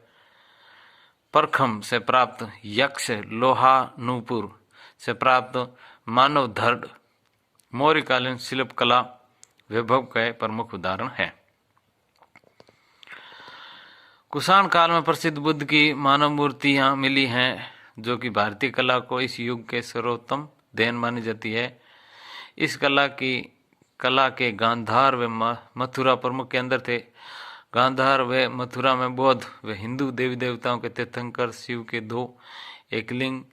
परखम से प्राप्त यक्ष लोहानुपुर से प्राप्त मानव धड़ मौर्यकालीन शिल्प कला वैभव के प्रमुख उदाहरण है। कुषाण काल में प्रसिद्ध बुद्ध की मानव मूर्तियां मिली हैं जो कि भारतीय कला को इस युग के सर्वोत्तम देन मानी जाती है। इस कला के गांधार व मथुरा प्रमुख केंद्र थे। गांधार व मथुरा में बौद्ध व हिंदू देवी देवताओं के तीर्थंकर शिव के 2 एक लिंग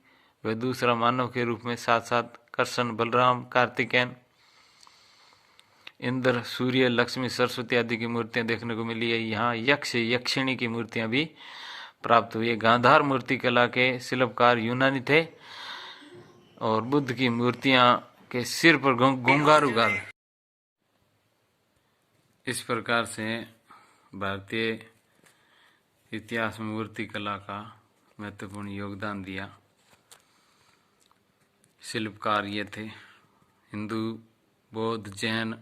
व दूसरा मानव के रूप में साथ साथ कृष्ण, बलराम, कार्तिकेय, इंद्र, सूर्य, लक्ष्मी, सरस्वती आदि की मूर्तियां देखने को मिली है। यहाँ यक्ष यक्षिणी की मूर्तियां भी प्राप्त हुई है। गांधार मूर्ति कला के शिल्पकार यूनानी थे और बुद्ध की मूर्तियां के सिर पर घुंघरू गाल। इस प्रकार से भारतीय इतिहास में मूर्ति कला का महत्वपूर्ण योगदान दिया। शिल्पकार ये थे हिंदू, बौद्ध, जैन।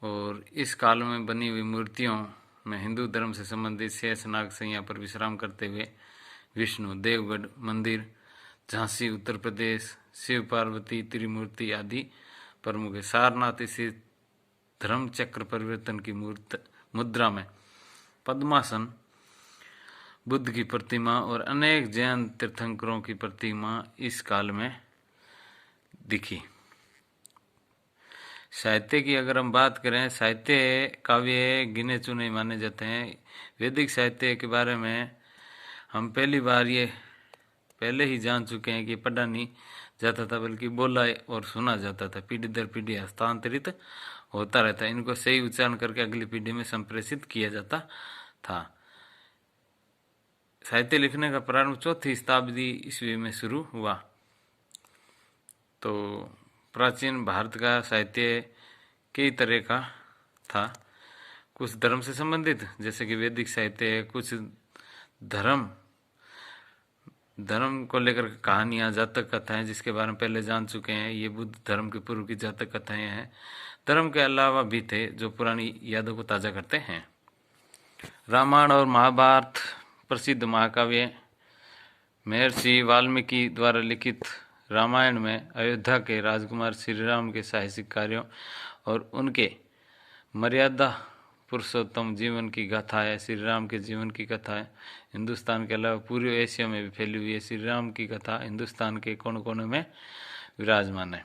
और इस काल में बनी हुई मूर्तियों में हिंदू धर्म से संबंधित शेषनाग सैया पर विश्राम करते हुए विष्णु, देवगढ़ मंदिर, झांसी उत्तर प्रदेश, शिव पार्वती त्रिमूर्ति आदि प्रमुख है। सारनाथ इसी धर्म चक्र परिवर्तन की मुद्रा में पद्मासन, बुद्ध की प्रतिमा और अनेक जैन तीर्थंकरों की प्रतिमा इस काल में दिखी। साहित्य की अगर हम बात करें, साहित्य काव्य गिने चुने माने जाते हैं। वैदिक साहित्य के बारे में हम पहले ही जान चुके हैं कि पढ़ा नहीं जाता था बल्कि बोला और सुना जाता था। पीढ़ी दर पीढ़ी हस्तांतरित होता रहता है। इनको सही उच्चारण करके अगली पीढ़ी में संप्रेषित किया जाता था। साहित्य लिखने का प्रारंभ 4वीं शताब्दी ईस्वी में शुरू हुआ। तो प्राचीन भारत का साहित्य कई तरह का था। कुछ धर्म से संबंधित जैसे कि वैदिक साहित्य, कुछ धर्म को लेकर कहानियां, जातक कथाएं जिसके बारे में पहले जान चुके हैं। ये बुद्ध धर्म के पूर्व की जातक कथाएं हैं। धर्म के अलावा भी थे जो पुरानी यादों को ताजा करते हैं। रामायण और महाभारत प्रसिद्ध महाकाव्य। महर्षि वाल्मीकि द्वारा लिखित रामायण में अयोध्या के राजकुमार श्री राम के साहसिक कार्यों और उनके मर्यादा पुरुषोत्तम जीवन की गाथा है। श्री राम के जीवन की कथा है। हिंदुस्तान के अलावा पूर्वी एशिया में भी फैली हुई है। श्री राम की कथा हिंदुस्तान के कोने कोने में विराजमान है।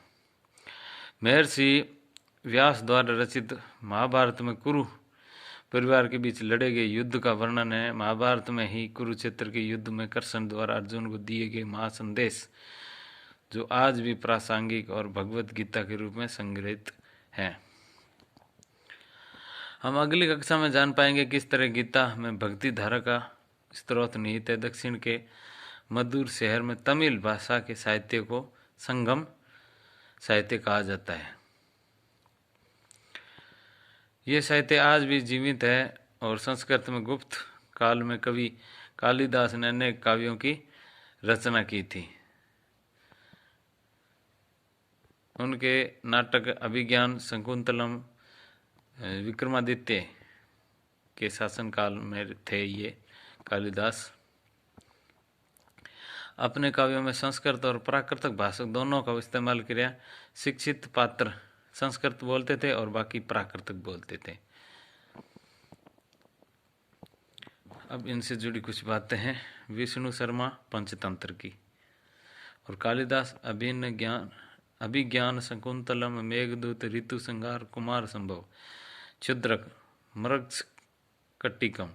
महर्षि व्यास द्वारा रचित महाभारत में कुरु परिवार के बीच लड़े गए युद्ध का वर्णन है। महाभारत में ही कुरुक्षेत्र के युद्ध में कृष्ण द्वारा अर्जुन को दिए गए महासंदेश जो आज भी प्रासंगिक और भगवत गीता के रूप में संग्रहित है। हम अगली कक्षा में जान पाएंगे किस तरह गीता में भक्ति धारा का स्रोत निहित है। दक्षिण के मधुर शहर में तमिल भाषा के साहित्य को संगम साहित्य कहा जाता है। यह साहित्य आज भी जीवित है और संस्कृत में गुप्त काल में कवि कालिदास ने अनेक काव्यों की रचना की थी। उनके नाटक अभिज्ञान शकुंतलम विक्रमादित्य के शासनकाल में थे। ये कालिदास अपने काव्यों में संस्कृत और प्राकृतिक भाषा दोनों का इस्तेमाल किया। शिक्षित पात्र संस्कृत बोलते थे और बाकी प्राकृतिक बोलते थे। अब इनसे जुड़ी कुछ बातें हैं। विष्णु शर्मा पंचतंत्र की और कालिदास अभिज्ञान शकुंतलम, मेघदूत, ऋतु संहार, कुमार संभव, क्षुद्रक, मृगकटिकम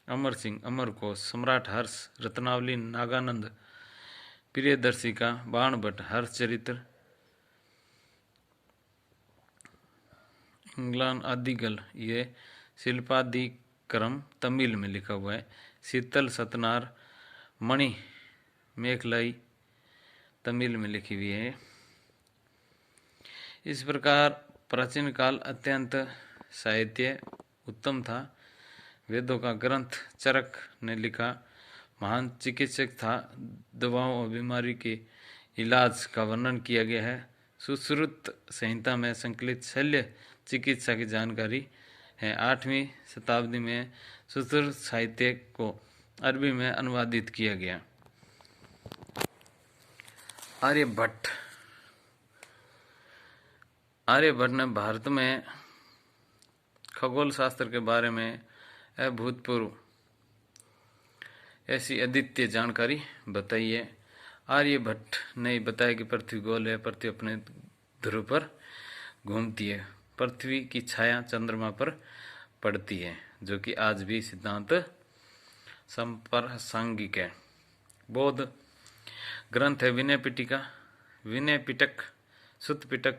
अमर सिंह, अमर कोश, सम्राट हर्ष, रत्नावली नागानंद, प्रियदर्शिका, बाण भट्ट, हर्षचरित्र, इंग्लान आदिगल, ये शिल्पादिक्रम तमिल में लिखा हुआ है। शीतल सतनार, मणि मेखलाई तमिल में लिखी हुई है। इस प्रकार प्राचीन काल अत्यंत साहित्य उत्तम था। वेदों का ग्रंथ चरक ने लिखा, महान चिकित्सक था। दवाओं और बीमारी के इलाज का वर्णन किया गया है। सुश्रुत संहिता में संकलित शल्य चिकित्सा की जानकारी है। 8वीं शताब्दी में सुश्रुत साहित्य को अरबी में अनुवादित किया गया। आर्यभट्ट, आर्यभट्ट ने भारत में खगोल शास्त्र के बारे में अभूतपूर्व ऐसी अद्वितीय जानकारी बताई है। आर्यभट्ट ने बताया कि पृथ्वी गोल है, पृथ्वी अपने ध्रुव पर घूमती है, पृथ्वी की छाया चंद्रमा पर पड़ती है, जो कि आज भी सिद्धांत संप्रासंगिक है। बौद्ध ग्रंथ है विनय पिटका, विनय पिटक, सुत्त पिटक,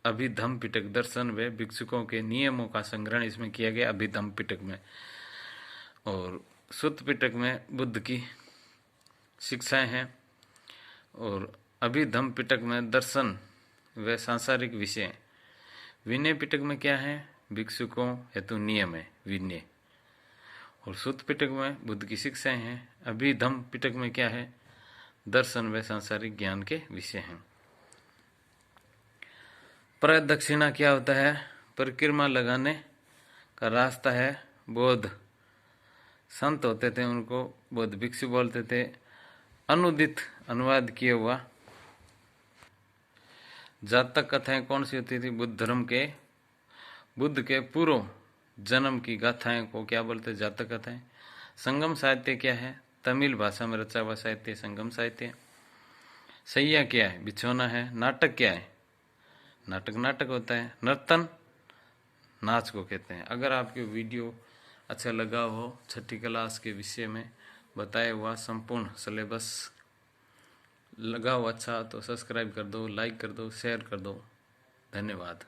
अभिधम्म पिटक, दर्शन व भिक्षुकों के नियमों का संग्रहण इसमें किया गया अभिधम्म पिटक में। और सुत्त पिटक में बुद्ध की शिक्षाएं हैं, और अभिधम्म पिटक में दर्शन व सांसारिक विषय। विनय पिटक में क्या है? भिक्षुकों हेतु नियम है विनय। और सुत्त पिटक में बुद्ध की शिक्षाएं हैं। अभिधम्म पिटक में क्या है? दर्शन व सांसारिक ज्ञान के विषय हैं। प्रदक्षिणा क्या होता है? परिक्रमा लगाने का रास्ता है। बौद्ध संत होते थे, उनको बौद्ध भिक्षु बोलते थे। अनुदित अनुवाद किया हुआ जातक कथाएं कौन सी होती थी? बुद्ध धर्म के, बुद्ध के पूर्व जन्म की गाथाएं को क्या बोलते? जातक कथाएं। संगम साहित्य क्या है? तमिल भाषा में रचा हुआ साहित्य संगम साहित्य। सैया क्या है? बिछौना है। नाटक क्या है? नाटक नाटक होता है। नर्तन नाच को कहते हैं। अगर आपके वीडियो अच्छा लगा हो, 6ठी क्लास के विषय में बताया हुआ संपूर्ण सिलेबस लगा हो अच्छा, तो सब्सक्राइब कर दो, लाइक कर दो, शेयर कर दो। धन्यवाद।